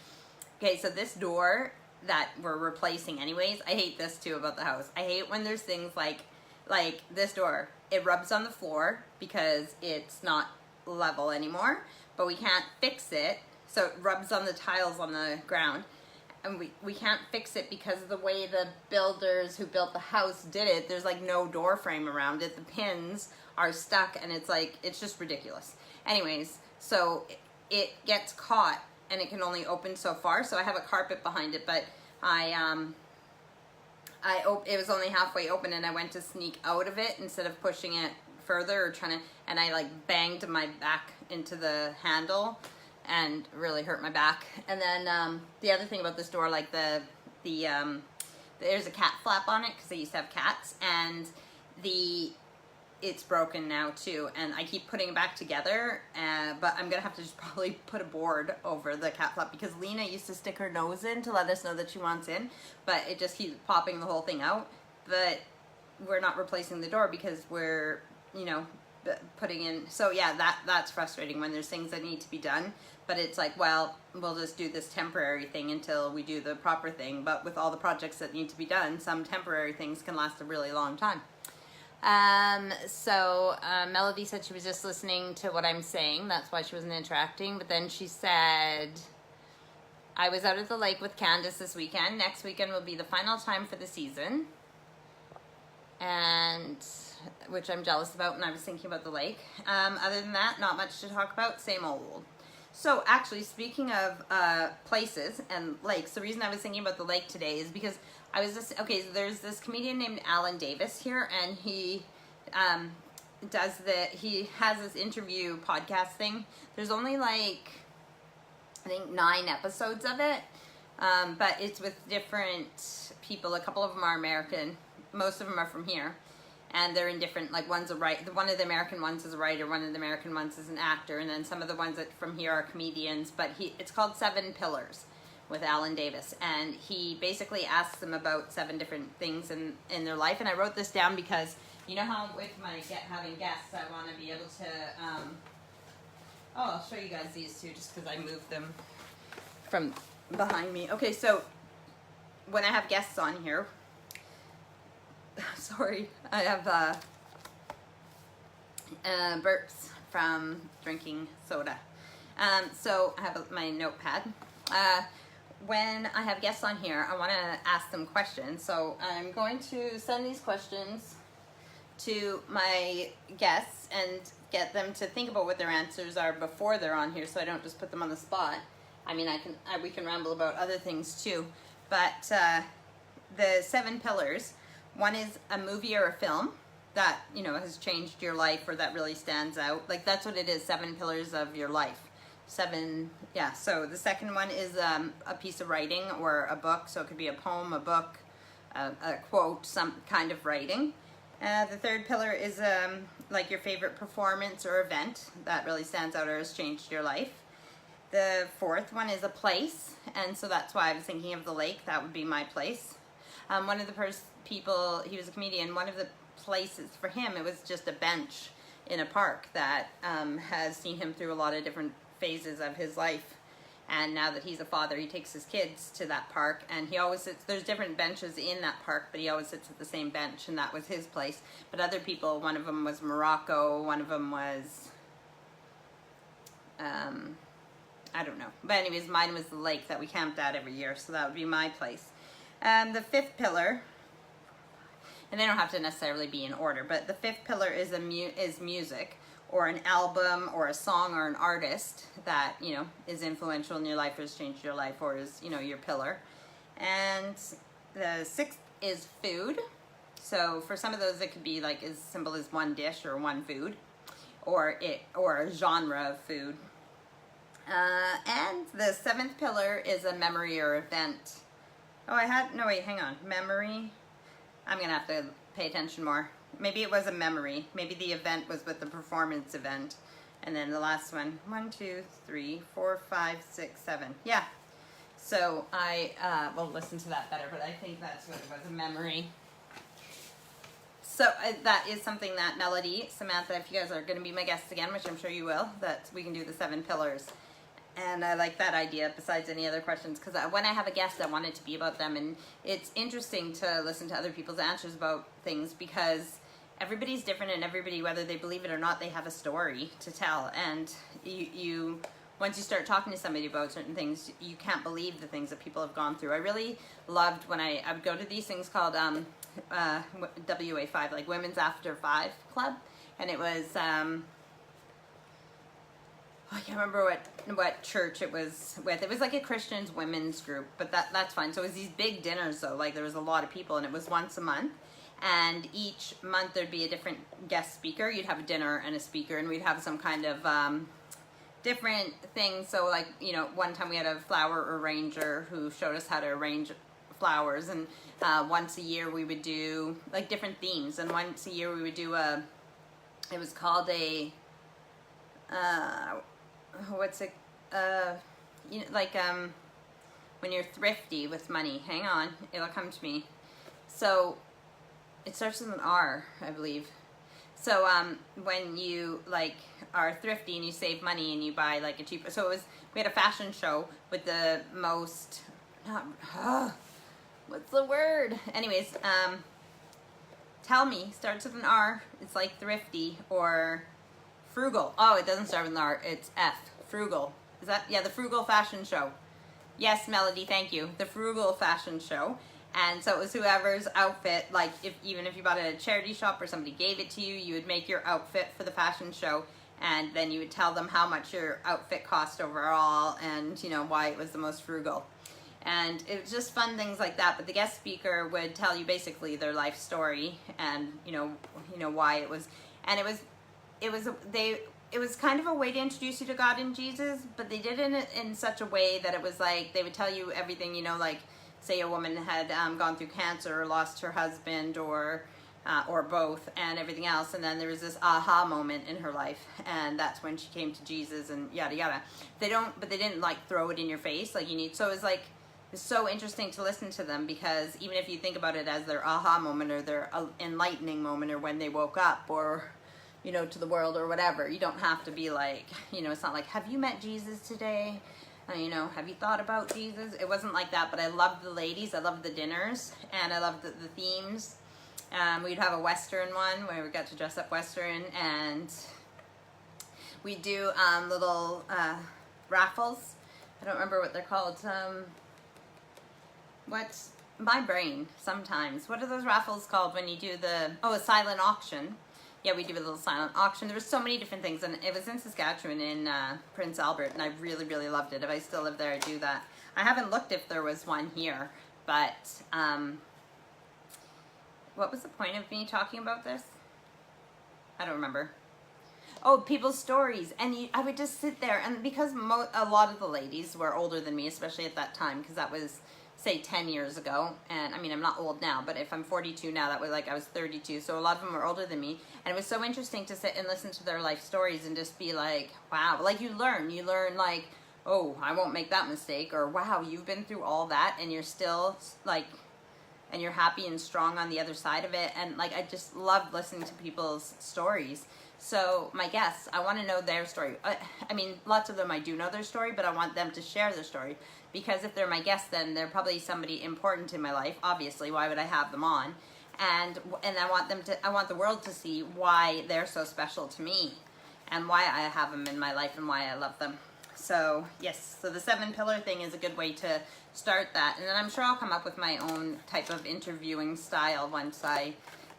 okay, so this door that we're replacing anyways, I hate this too about the house. I hate when there's things like this door, it rubs on the floor because it's not level anymore, but we can't fix it, so it rubs on the tiles on the ground, and we can't fix it because of the way the builders who built the house did it. There's like no door frame around it. The pins are stuck, and it's like, it's just ridiculous. Anyways, so it gets caught, and it can only open so far, so I have a carpet behind it, but it was only halfway open, and I went to sneak out of it instead of pushing it further or trying to, and I like banged my back into the handle and really hurt my back. And then the other thing about this door, like there's a cat flap on it because I used to have cats, and it's broken now too, and I keep putting it back together, but I'm gonna have to just probably put a board over the cat flap, because Lena used to stick her nose in to let us know that she wants in, but it just keeps popping the whole thing out. But we're not replacing the door because we're, you know, putting in, so yeah, that's frustrating when there's things that need to be done, but it's like, well, we'll just do this temporary thing until we do the proper thing. But with all the projects that need to be done, some temporary things can last a really long time. Melody said she was just listening to what I'm saying, that's why she wasn't interacting. But then she said, I was out at the lake with Candace this weekend. Next weekend will be the final time for the season, and which I'm jealous about, and I was thinking about the lake. Other than that, not much to talk about, same old. So actually, speaking of places and lakes, the reason I was thinking about the lake today is because I was just, okay, so there's this comedian named Alan Davis here, and he he has this interview podcast thing. There's only like, I think 9 episodes of it, but it's with different people. A couple of them are American, most of them are from here, and they're in different, like one's a one of the American ones is a writer, one of the American ones is an actor, and then some of the ones that from here are comedians. But it's called 7 Pillars with Alan Davis, and he basically asks them about 7 different things in their life. And I wrote this down because you know how with my having guests, I want to be able to. I'll show you guys these two just because I moved them from behind me. Okay, so when I have guests on here, sorry, I have burps from drinking soda. So I have my notepad. When I have guests on here, I want to ask them questions. So I'm going to send these questions to my guests and get them to think about what their answers are before they're on here, so I don't just put them on the spot. I mean, we can ramble about other things too, but the 7 pillars. One is a movie or a film that has changed your life or that really stands out. Like that's what it is. 7 pillars of your life. 7, yeah. So the second one is a piece of writing or a book. So it could be a poem, a book, a quote, some kind of writing. The third pillar is like your favorite performance or event that really stands out or has changed your life. The fourth one is a place, and so that's why I was thinking of the lake. That would be my place. One of the people, he was a comedian, one of the places for him, it was just a bench in a park that has seen him through a lot of different phases of his life. And now that he's a father, he takes his kids to that park, and he always sits, there's different benches in that park, but he always sits at the same bench, and that was his place. But other people, one of them was Morocco, one of them was, I don't know. But anyways, mine was the lake that we camped at every year, so that would be my place. The fifth pillar, and they don't have to necessarily be in order, but the fifth pillar is music, or an album, or a song, or an artist that, is influential in your life, or has changed your life, or is, your pillar. And the sixth is food. So for some of those, it could be like as simple as one dish or one food, or a genre of food. And the seventh pillar is a memory or event. Hang on. Memory. I'm going to have to pay attention more. Maybe it was a memory. Maybe the event was with the performance event. And then the last one, 1, 2, 3, 4, 5, 6, 7. Yeah. So I will listen to that better, but I think that's what it was, a memory. So that is something that Melody, Samantha, if you guys are going to be my guests again, which I'm sure you will, that we can do the 7 pillars. And I like that idea besides any other questions, because when I have a guest, I want it to be about them. And it's interesting to listen to other people's answers about things, because everybody's different, and everybody, whether they believe it or not, they have a story to tell. And you once you start talking to somebody about certain things, you can't believe the things that people have gone through. I really loved when I would go to these things called WA5, like Women's After 5 Club. And it was... I can't remember what church it was with. It was like a Christian's women's group, but that's fine. So it was these big dinners, though. Like there was a lot of people, and it was once a month. And each month there'd be a different guest speaker. You'd have a dinner and a speaker, and we'd have some kind of different things. So like, one time we had a flower arranger who showed us how to arrange flowers. And once a year we would do like different themes. And once a year we would do it was called a... when you're thrifty with money. Hang on, it'll come to me. So it starts with an R, I believe. So when you are thrifty and you save money and you buy like a cheaper, so we had a fashion show with the most, what's the word? Anyways, tell me, starts with an R. It's like thrifty or frugal. Oh, it doesn't start with an R. It's F. Frugal. Is that? Yeah, the Frugal Fashion Show. Yes, Melody, thank you. The Frugal Fashion Show. And so it was whoever's outfit, like even if you bought it at a charity shop or somebody gave it to you, you would make your outfit for the fashion show, and then you would tell them how much your outfit cost overall and, why it was the most frugal. And it was just fun things like that. But the guest speaker would tell you basically their life story and, why it was. And it was kind of a way to introduce you to God and Jesus, but they did it in such a way that it was like they would tell you everything, like say a woman had gone through cancer or lost her husband, or or both, and everything else. And then there was this aha moment in her life, and that's when she came to Jesus and yada yada. But they didn't like throw it in your face like you need. So it's so interesting to listen to them, because even if you think about it as their aha moment or their enlightening moment, or when they woke up, or to the world or whatever, you don't have to be like, it's not like, have you met Jesus today? Have you thought about Jesus? It wasn't like that. But I loved the ladies, I loved the dinners, and I loved the themes. We'd have a Western one where we got to dress up Western, and we do little raffles. I don't remember what they're called. What's my brain sometimes? What are those raffles called when you do a silent auction? Yeah, we do a little silent auction. There were so many different things, and it was in Saskatchewan in Prince Albert, and I really, really loved it. If I still live there, I do that. I haven't looked if there was one here, but what was the point of me talking about this? I don't remember. Oh, people's stories. And I would just sit there, and because a lot of the ladies were older than me, especially at that time, because that was, say, 10 years ago. And I mean, I'm not old now, but if I'm 42 now, that was like I was 32. So a lot of them were older than me. And it was so interesting to sit and listen to their life stories and just be like, wow. Like you learn like, oh, I won't make that mistake. Or wow, you've been through all that and you're still like, and you're happy and strong on the other side of it. And like, I just love listening to people's stories. So my guests, I want to know their story. I mean, lots of them I do know their story, but I want them to share their story, because if they're my guests, then they're probably somebody important in my life. Obviously, why would I have them on? And I want the world to see why they're so special to me, and why I have them in my life, and why I love them. So yes, so the 7-pillar thing is a good way to start that, and then I'm sure I'll come up with my own type of interviewing style once I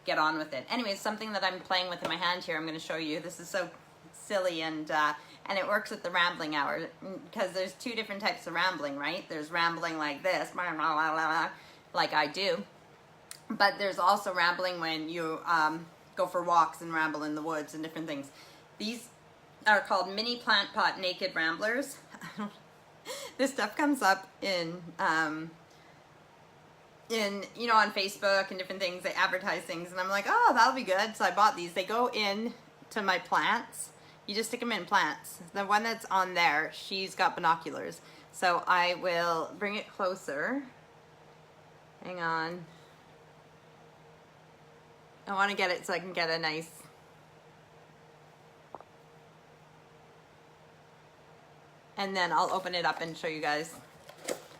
get on with it. Anyways, something that I'm playing with in my hand here, I'm going to show you. This is so silly, and it works at the rambling hour, because there's 2 different types of rambling, right? There's rambling like this, like I do, but there's also rambling when you go for walks and ramble in the woods and different things. These are called mini plant pot naked ramblers. This stuff comes up in on Facebook and different things. They advertise things, and I'm like, oh, that'll be good. So I bought these. They go in to my plants. You just stick them in plants. The one that's on there, she's got binoculars. So I will bring it closer. Hang on. I want to get it so I can get a nice... And then I'll open it up and show you guys.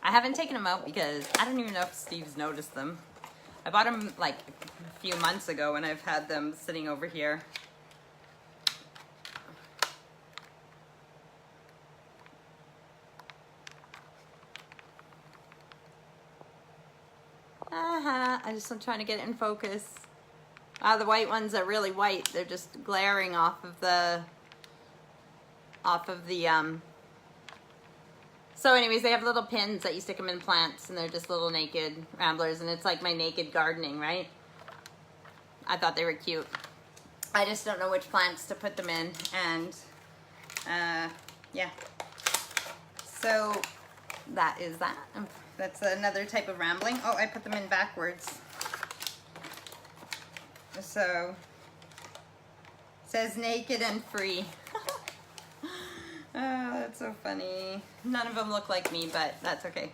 I haven't taken them out because I don't even know if Steve's noticed them. I bought them like a few months ago, and I've had them sitting over here. I'm trying to get it in focus. The white ones are really white. They're just glaring off of the So anyways, they have little pins that you stick them in plants, and they're just little naked ramblers, and it's like my naked gardening, right? I thought they were cute. I just don't know which plants to put them in, and yeah. So that is that. That's another type of rambling. Oh, I put them in backwards. So it says naked and free. Oh, that's so funny. None of them look like me, but that's okay.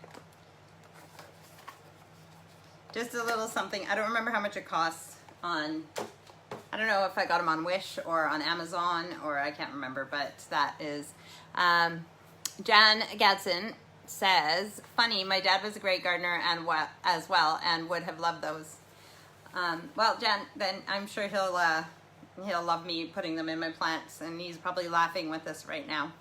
Just a little something. I don't remember how much it costs on, I don't know if I got them on Wish or on Amazon, or I can't remember, but that is, Jan Gadsden says, funny, my dad was a great gardener and as well, and would have loved those. Well, Jan, then I'm sure he'll love me putting them in my plants, and he's probably laughing with us right now.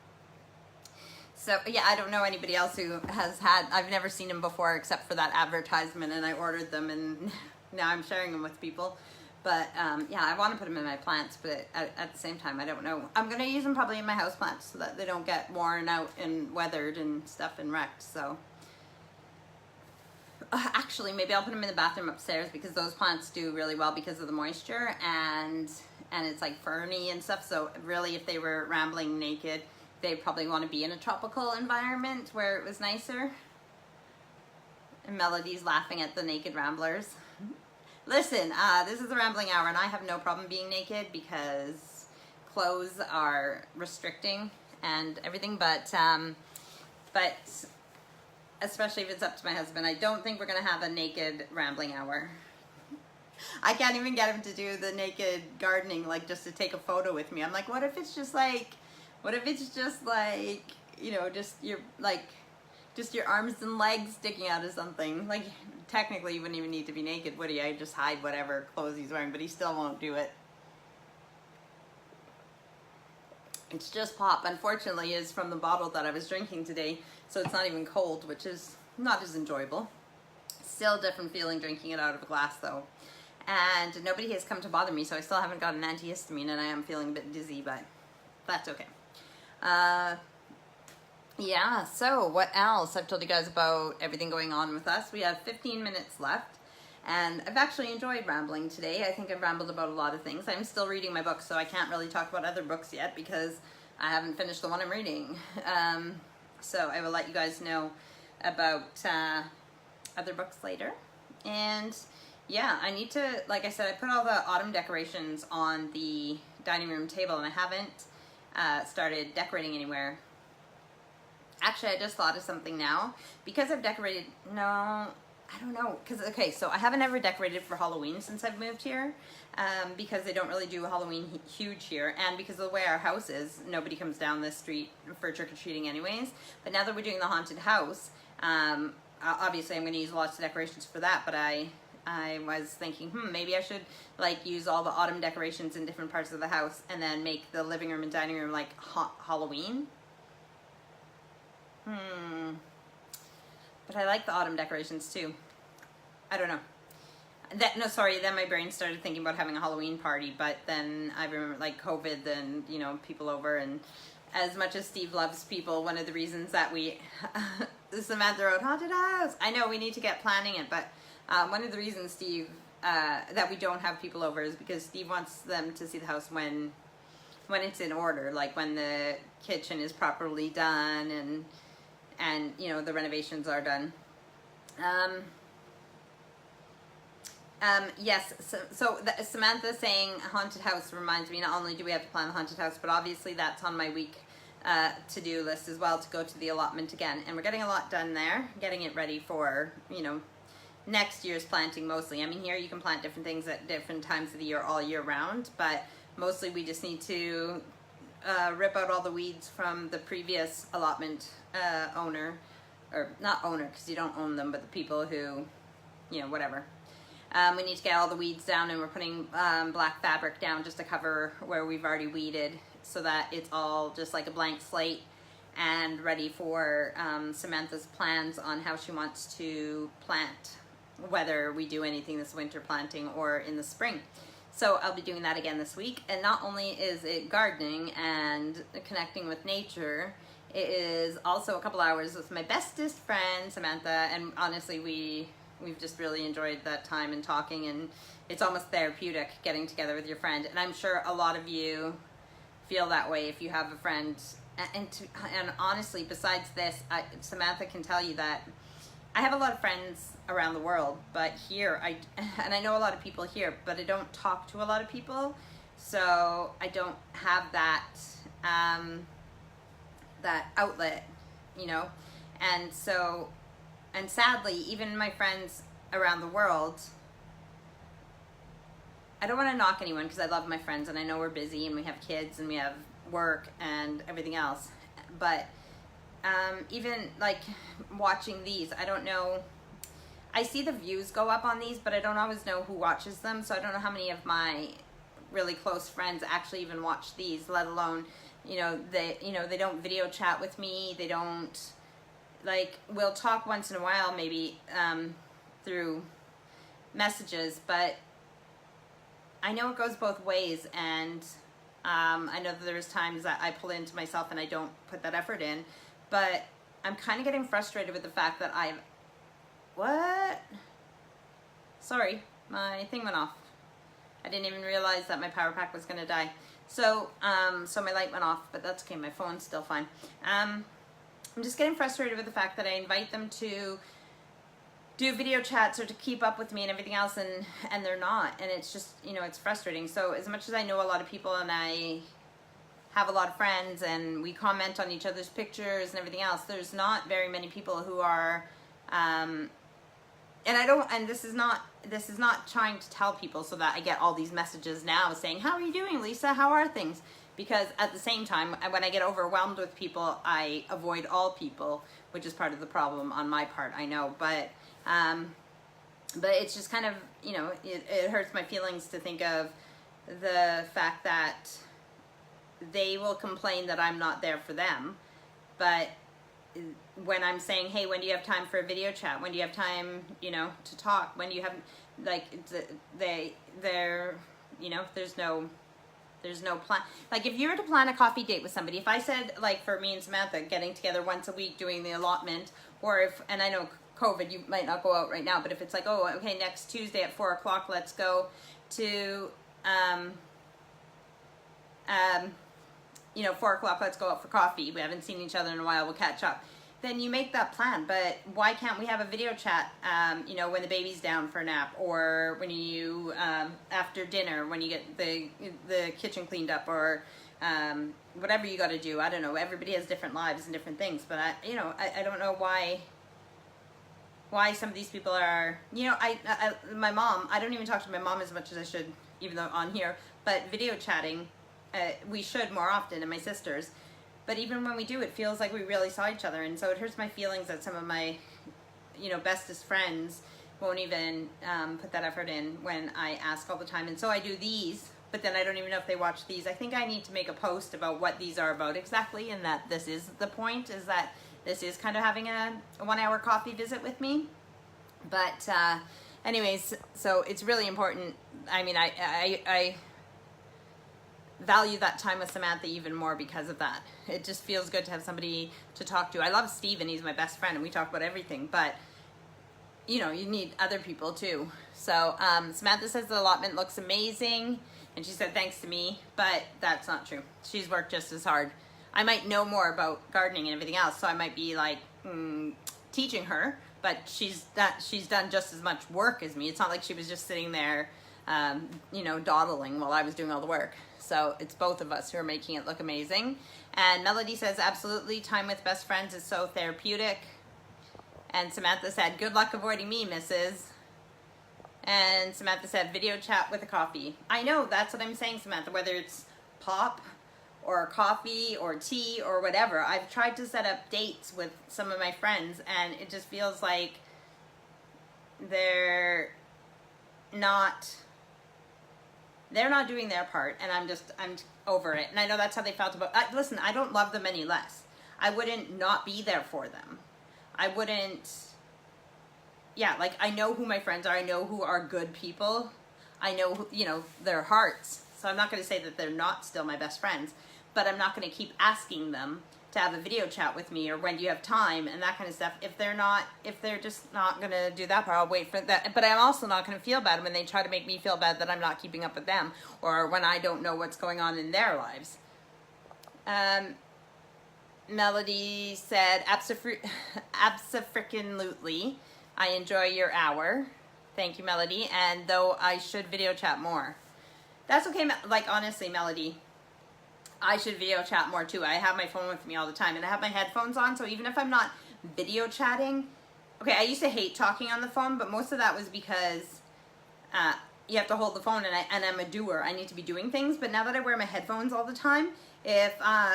So yeah, I don't know anybody else who has had, I've never seen them before except for that advertisement, and I ordered them, and now I'm sharing them with people. But yeah, I want to put them in my plants, but at the same time, I don't know. I'm going to use them probably in my house plants so that they don't get worn out and weathered and stuff and wrecked. So actually, maybe I'll put them in the bathroom upstairs, because those plants do really well because of the moisture, and it's like ferny and stuff. So really, if they were rambling naked, they probably want to be in a tropical environment where it was nicer. And Melody's laughing at the naked ramblers. Listen, this is the rambling hour, and I have no problem being naked because clothes are restricting and everything, but especially if it's up to my husband, I don't think we're gonna have a naked rambling hour. I can't even get him to do the naked gardening, like just to take a photo with me. I'm like, what if it's just like, you know, just your arms and legs sticking out of something. Like, technically you wouldn't even need to be naked, would he? I'd just hide whatever clothes he's wearing, but he still won't do it. It's just pop. Unfortunately, is from the bottle that I was drinking today, so it's not even cold, which is not as enjoyable. Still a different feeling drinking it out of a glass though. And nobody has come to bother me, so I still haven't got an antihistamine, and I am feeling a bit dizzy, but that's okay. Yeah, so what else? I've told you guys about everything going on with us. We have 15 minutes left, and I've actually enjoyed rambling today. I think I've rambled about a lot of things. I'm still reading my book, so I can't really talk about other books yet because I haven't finished the one I'm reading. So I will let you guys know about other books later. And yeah, I need to, like I said, I put all the autumn decorations on the dining room table, and I haven't started decorating anywhere. Actually, I just thought of something now. Because I've decorated, no, I don't know. Because, okay, so I haven't ever decorated for Halloween since I've moved here. Because they don't really do Halloween huge here. And because of the way our house is, nobody comes down this street for trick-or-treating anyways. But now that we're doing the haunted house, obviously I'm going to use lots of decorations for that. But I was thinking, maybe I should like use all the autumn decorations in different parts of the house and then make the living room and dining room like Halloween. But I like the autumn decorations too. I don't know. Then my brain started thinking about having a Halloween party, but then I remember like COVID and, you know, people over, and as much as Steve loves people, one of the reasons that we, Samantha wrote Haunted House. I know we need to get planning it, but one of the reasons Steve, that we don't have people over is because Steve wants them to see the house when it's in order, like when the kitchen is properly done and you know, the renovations are done. Yes, so Samantha saying haunted house reminds me, not only do we have to plan the haunted house, but obviously that's on my week to-do list as well, to go to the allotment again. And we're getting a lot done there, getting it ready for, you know, next year's planting mostly. I mean, here you can plant different things at different times of the year all year round, but mostly we just need to rip out all the weeds from the previous allotment owner, or not owner because you don't own them, but the people who, you know, whatever. We need to get all the weeds down, and we're putting black fabric down just to cover where we've already weeded, so that it's all just like a blank slate and ready for Samantha's plans on how she wants to plant, whether we do anything this winter planting or in the spring. So I'll be doing that again this week. And not only is it gardening and connecting with nature, it is also a couple hours with my bestest friend, Samantha. And honestly, we've just really enjoyed that time and talking, and it's almost therapeutic getting together with your friend. And I'm sure a lot of you feel that way if you have a friend. And honestly, besides this, Samantha can tell you that I have a lot of friends around the world, but here, and I know a lot of people here, but I don't talk to a lot of people, so I don't have that, that outlet, you know, and so, and sadly, even my friends around the world, I don't want to knock anyone because I love my friends, and I know we're busy, and we have kids, and we have work, and everything else, but even like watching these, I don't know, I see the views go up on these, but I don't always know who watches them, so I don't know how many of my really close friends actually even watch these, let alone, you know, they don't video chat with me, they don't, like, we'll talk once in a while maybe through messages, but I know it goes both ways, and I know that there's times that I pull into myself and I don't put that effort in, but I'm kind of getting frustrated with the fact that what? Sorry, my thing went off. I didn't even realize that my power pack was gonna die. So, so my light went off, but that's okay, my phone's still fine. I'm just getting frustrated with the fact that I invite them to do video chats or to keep up with me and everything else, and they're not, and it's just, you know, it's frustrating. So as much as I know a lot of people and I have a lot of friends and we comment on each other's pictures and everything else, there's not very many people who are and I don't, and this is not trying to tell people so that I get all these messages now saying, how are you doing, Lisa, how are things? Because at the same time, when I get overwhelmed with people, I avoid all people, which is part of the problem on my part, I know. But it's just kind of, you know, it hurts my feelings to think of the fact that they will complain that I'm not there for them. But when I'm saying, hey, when do you have time for a video chat? When do you have time, you know, to talk? When do you have, like, they're, you know, there's no plan. Like, if you were to plan a coffee date with somebody, if I said, like, for me and Samantha getting together once a week doing the allotment, or if, and I know COVID, you might not go out right now, but if it's like, oh, okay, next Tuesday at 4 o'clock, let's go to, you know, 4 o'clock, let's go out for coffee. We haven't seen each other in a while, we'll catch up. Then you make that plan. But why can't we have a video chat, you know, when the baby's down for a nap, or when you, after dinner, when you get the kitchen cleaned up, or whatever you got to do. I don't know. Everybody has different lives and different things. But, you know, I don't know why some of these people are, you know, my mom, I don't even talk to my mom as much as I should, even though on here, but video chatting, we should more often, and my sisters. But even when we do, it feels like we really saw each other. And so it hurts my feelings that some of my, you know, bestest friends won't even put that effort in when I ask all the time. And so I do these, but then I don't even know if they watch these. I think I need to make a post about what these are about exactly, and that this is the point, is that this is kind of having a 1 hour coffee visit with me. But anyways, so it's really important. I mean, I value that time with Samantha even more because of that. It just feels good to have somebody to talk to. I love Steven, he's my best friend, and we talk about everything, but you know, you need other people too. So Samantha says the allotment looks amazing, and she said thanks to me, but that's not true. She's worked just as hard. I might know more about gardening and everything else, so I might be like teaching her, but she's done just as much work as me. It's not like she was just sitting there you know, dawdling while I was doing all the work. So it's both of us who are making it look amazing. And Melody says, absolutely, time with best friends is so therapeutic. And Samantha said, good luck avoiding me, Mrs. And Samantha said, video chat with a coffee. I know, that's what I'm saying, Samantha, whether it's pop or coffee or tea or whatever. I've tried to set up dates with some of my friends, and it just feels like they're not doing their part, and I'm over it. And I know that's how they felt about, listen, I don't love them any less. I wouldn't not be there for them. I wouldn't, yeah, like, I know who my friends are. I know who are good people. I know who, you know, their hearts. So I'm not going to say that they're not still my best friends, but I'm not going to keep asking them to have a video chat with me, or when do you have time, and that kind of stuff. If they're just not going to do that part, I'll wait for that. But I'm also not going to feel bad when they try to make me feel bad that I'm not keeping up with them, or when I don't know what's going on in their lives. Melody said, abso-frickin-lutely, I enjoy your hour. Thank you, Melody. And though I should video chat more. That's okay, like, honestly, Melody, I should video chat more too. I have my phone with me all the time, and I have my headphones on, so even if I'm not video chatting, okay, I used to hate talking on the phone, but most of that was because you have to hold the phone, and I'm a doer. I need to be doing things, but now that I wear my headphones all the time, if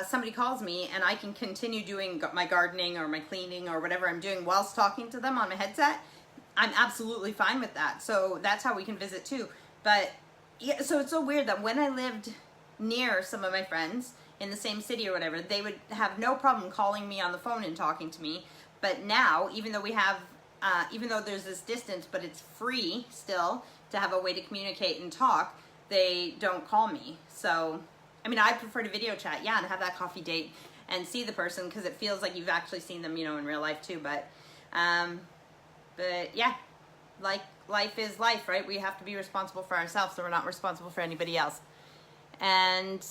somebody calls me and I can continue doing my gardening or my cleaning or whatever I'm doing whilst talking to them on my headset, I'm absolutely fine with that. So that's how we can visit too. But yeah, so it's so weird that when I lived near some of my friends in the same city or whatever, they would have no problem calling me on the phone and talking to me. But now, even though we have, even though there's this distance, but it's free still to have a way to communicate and talk, they don't call me. So, I mean, I prefer to video chat, yeah, and have that coffee date and see the person, because it feels like you've actually seen them, you know, in real life too. But yeah, like, life is life, right? We have to be responsible for ourselves, so we're not responsible for anybody else. And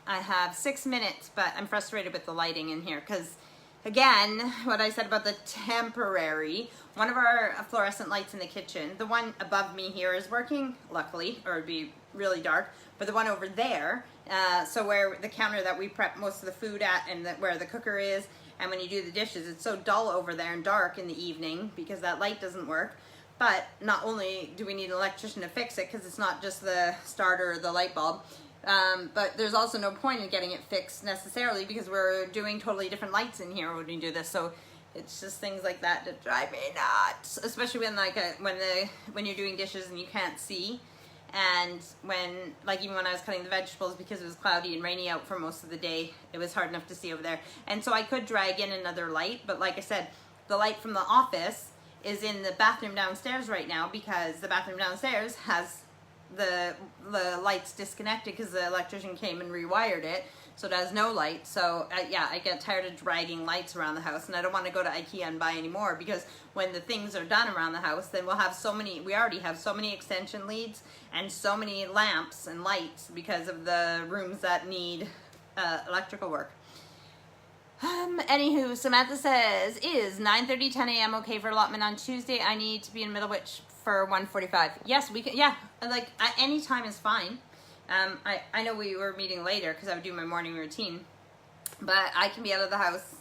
I have 6 minutes, but I'm frustrated with the lighting in here, because again, what I said about the temporary, one of our fluorescent lights in the kitchen, the one above me here is working, luckily, or it'd be really dark, but the one over there, so where the counter that we prep most of the food at and where the cooker is, and when you do the dishes, it's so dull over there and dark in the evening because that light doesn't work. But not only do we need an electrician to fix it, because it's not just the starter or the light bulb, but there's also no point in getting it fixed necessarily because we're doing totally different lights in here when we do this. So it's just things like that that drive me nuts, especially when when you're doing dishes and you can't see. And even when I was cutting the vegetables, because it was cloudy and rainy out for most of the day, it was hard enough to see over there. And so I could drag in another light, but like I said, the light from the office is in the bathroom downstairs right now because the bathroom downstairs has the lights disconnected because the electrician came and rewired it, so it has no light. So yeah, I get tired of dragging lights around the house, and I don't want to go to IKEA and buy any more, because when the things are done around the house, then we'll have we already have so many extension leads and so many lamps and lights because of the rooms that need electrical work. Anywho, Samantha says, is 9:30, 10 a.m. okay for allotment on Tuesday? I need to be in Middlewich for 1:45. Yes, we can. Yeah, like any time is fine. I know we were meeting later because I would do my morning routine, but I can be out of the house.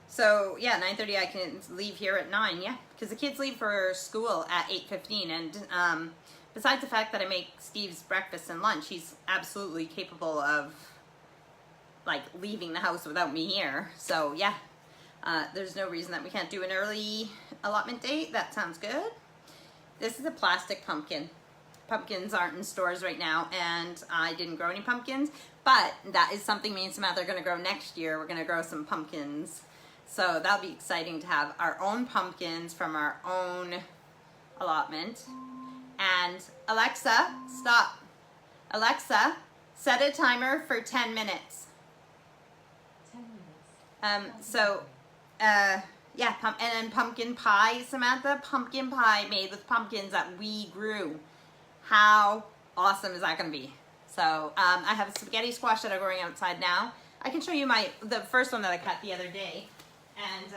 So yeah, 9:30 I can leave here at 9. Yeah, because the kids leave for school at 8:15, and besides the fact that I make Steve's breakfast and lunch, he's absolutely capable of like leaving the house without me here. So yeah, there's no reason that we can't do an early allotment date. That sounds good. This is a plastic pumpkin. Pumpkins aren't in stores right now, and I didn't grow any pumpkins, but that is something me and Samantha are going to grow next year. We're going to grow some pumpkins. So that'll be exciting to have our own pumpkins from our own allotment. And Alexa, stop. Alexa, set a timer for 10 minutes. 10 minutes. Yeah, and then pumpkin pie, Samantha, pumpkin pie made with pumpkins that we grew. How awesome is that going to be? So I have a spaghetti squash that are growing outside now. I can show you the first one that I cut the other day. And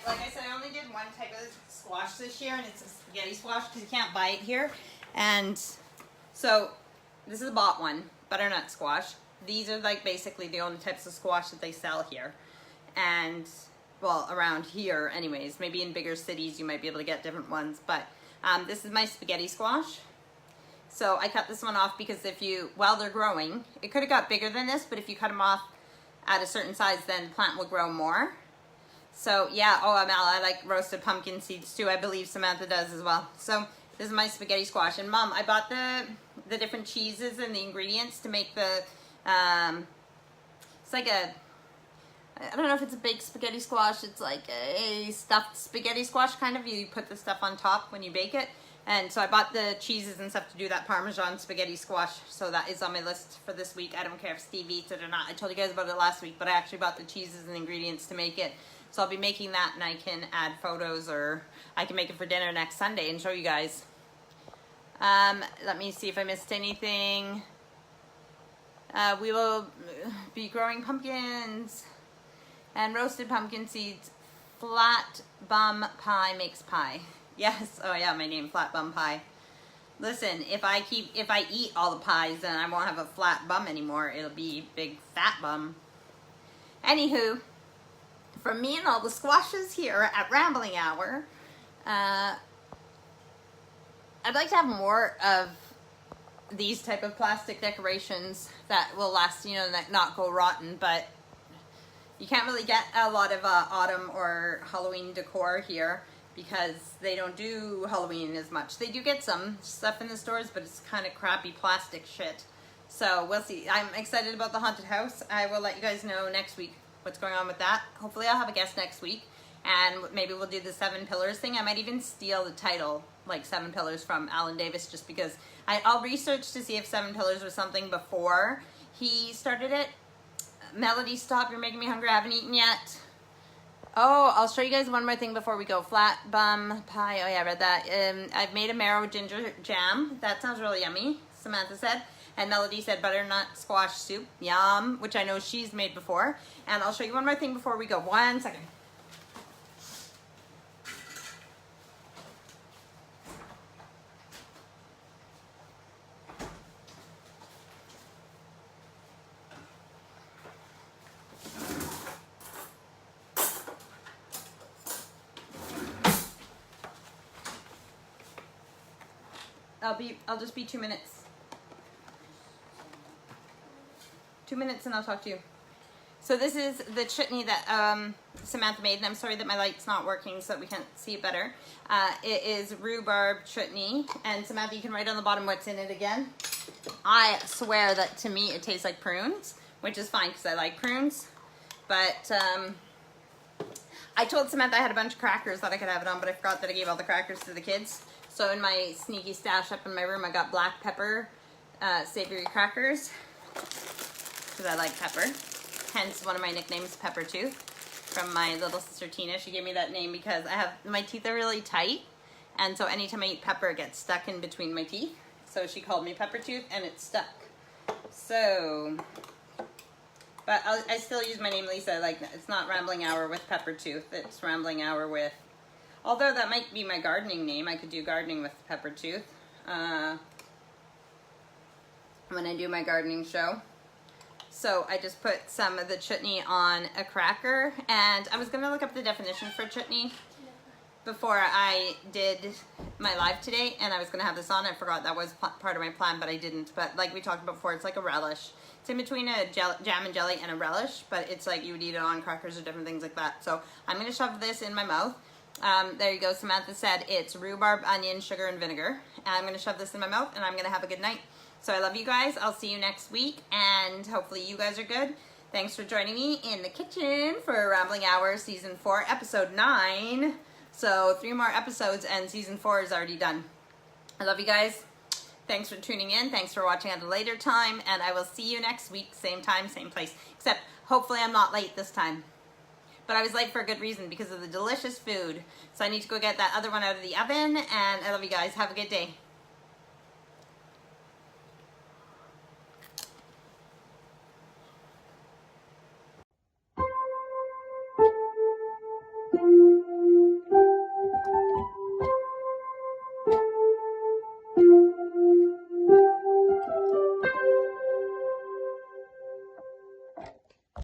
like I said, I only did one type of squash this year, and it's a spaghetti squash because you can't buy it here. And so this is a bought one, butternut squash. These are like basically the only types of squash that they sell here. And well, around here anyways, maybe in bigger cities you might be able to get different ones, but this is my spaghetti squash. So I cut this one off because while they're growing, it could have got bigger than this, but if you cut them off at a certain size, then the plant will grow more. So yeah, Mel, I like roasted pumpkin seeds too. I believe Samantha does as well. So this is my spaghetti squash. And Mom, I bought the different cheeses and the ingredients to make the, it's like I don't know if it's a baked spaghetti squash. It's like a stuffed spaghetti squash kind of. You put the stuff on top when you bake it. And so I bought the cheeses and stuff to do that Parmesan spaghetti squash. So that is on my list for this week. I don't care if Steve eats it or not. I told you guys about it last week, but I actually bought the cheeses and ingredients to make it. So I'll be making that, and I can add photos, or I can make it for dinner next Sunday and show you guys. Let me see if I missed anything. We will be growing pumpkins and roasted pumpkin seeds. Flat bum pie makes pie. Yes, oh yeah, my name, Flat Bum Pie. Listen, if I eat all the pies, then I won't have a flat bum anymore. It'll be big fat bum. Anywho, from me and all the squashes here at Rambling Hour, I'd like to have more of these type of plastic decorations that will last, that not go rotten, but you can't really get a lot of autumn or Halloween decor here, because they don't do Halloween as much. They do get some stuff in the stores, but it's kind of crappy plastic shit. So we'll see. I'm excited about the haunted house. I will let you guys know next week what's going on with that. Hopefully I'll have a guest next week, and maybe we'll do the 7 Pillars thing. I might even steal the title, like 7 Pillars, from Alan Davis, just because I'll research to see if 7 Pillars was something before he started it. Melody, stop. You're making me hungry. I haven't eaten yet. Oh, I'll show you guys one more thing before we go. Flat bum pie. Oh yeah, I read that. I've made a marrow ginger jam. That sounds really yummy, Samantha said. And Melody said butternut squash soup, yum, which I know she's made before. And I'll show you one more thing before we go. 1 second. I'll just be 2 minutes. 2 minutes and I'll talk to you. So this is the chutney that Samantha made, and I'm sorry that my light's not working so that we can't see it better. It is rhubarb chutney, and Samantha, you can write on the bottom what's in it again. I swear that to me it tastes like prunes, which is fine because I like prunes, but I told Samantha I had a bunch of crackers that I could have it on, but I forgot that I gave all the crackers to the kids. So in my sneaky stash up in my room, I got black pepper savory crackers because I like pepper. Hence one of my nicknames, Pepper Tooth, from my little sister Tina. She gave me that name because my teeth are really tight, and so anytime I eat pepper, it gets stuck in between my teeth. So she called me Pepper Tooth, and it's stuck. So, but I still use my name Lisa. Like, it's not Rambling Hour with Pepper Tooth. It's Rambling Hour with. Although that might be my gardening name. I could do gardening with Pepper Tooth when I do my gardening show. So I just put some of the chutney on a cracker, and I was going to look up the definition for chutney before I did my live today, and I was going to have this on. I forgot that was part of my plan, but I didn't. But like we talked about before, it's like a relish. It's in between a jam and jelly and a relish, but it's like you would eat it on crackers or different things like that. So I'm going to shove this in my mouth. There you go. Samantha said it's rhubarb, onion, sugar, and vinegar. And I'm going to shove this in my mouth, and I'm going to have a good night. So I love you guys. I'll see you next week, and hopefully you guys are good. Thanks for joining me in the kitchen for Rambling Hour Season 4, Episode 9. So 3 more episodes, and Season 4 is already done. I love you guys. Thanks for tuning in. Thanks for watching at a later time, and I will see you next week, same time, same place. Except, hopefully I'm not late this time. But I was late for a good reason, because of the delicious food. So I need to go get that other one out of the oven, and I love you guys. Have a good day.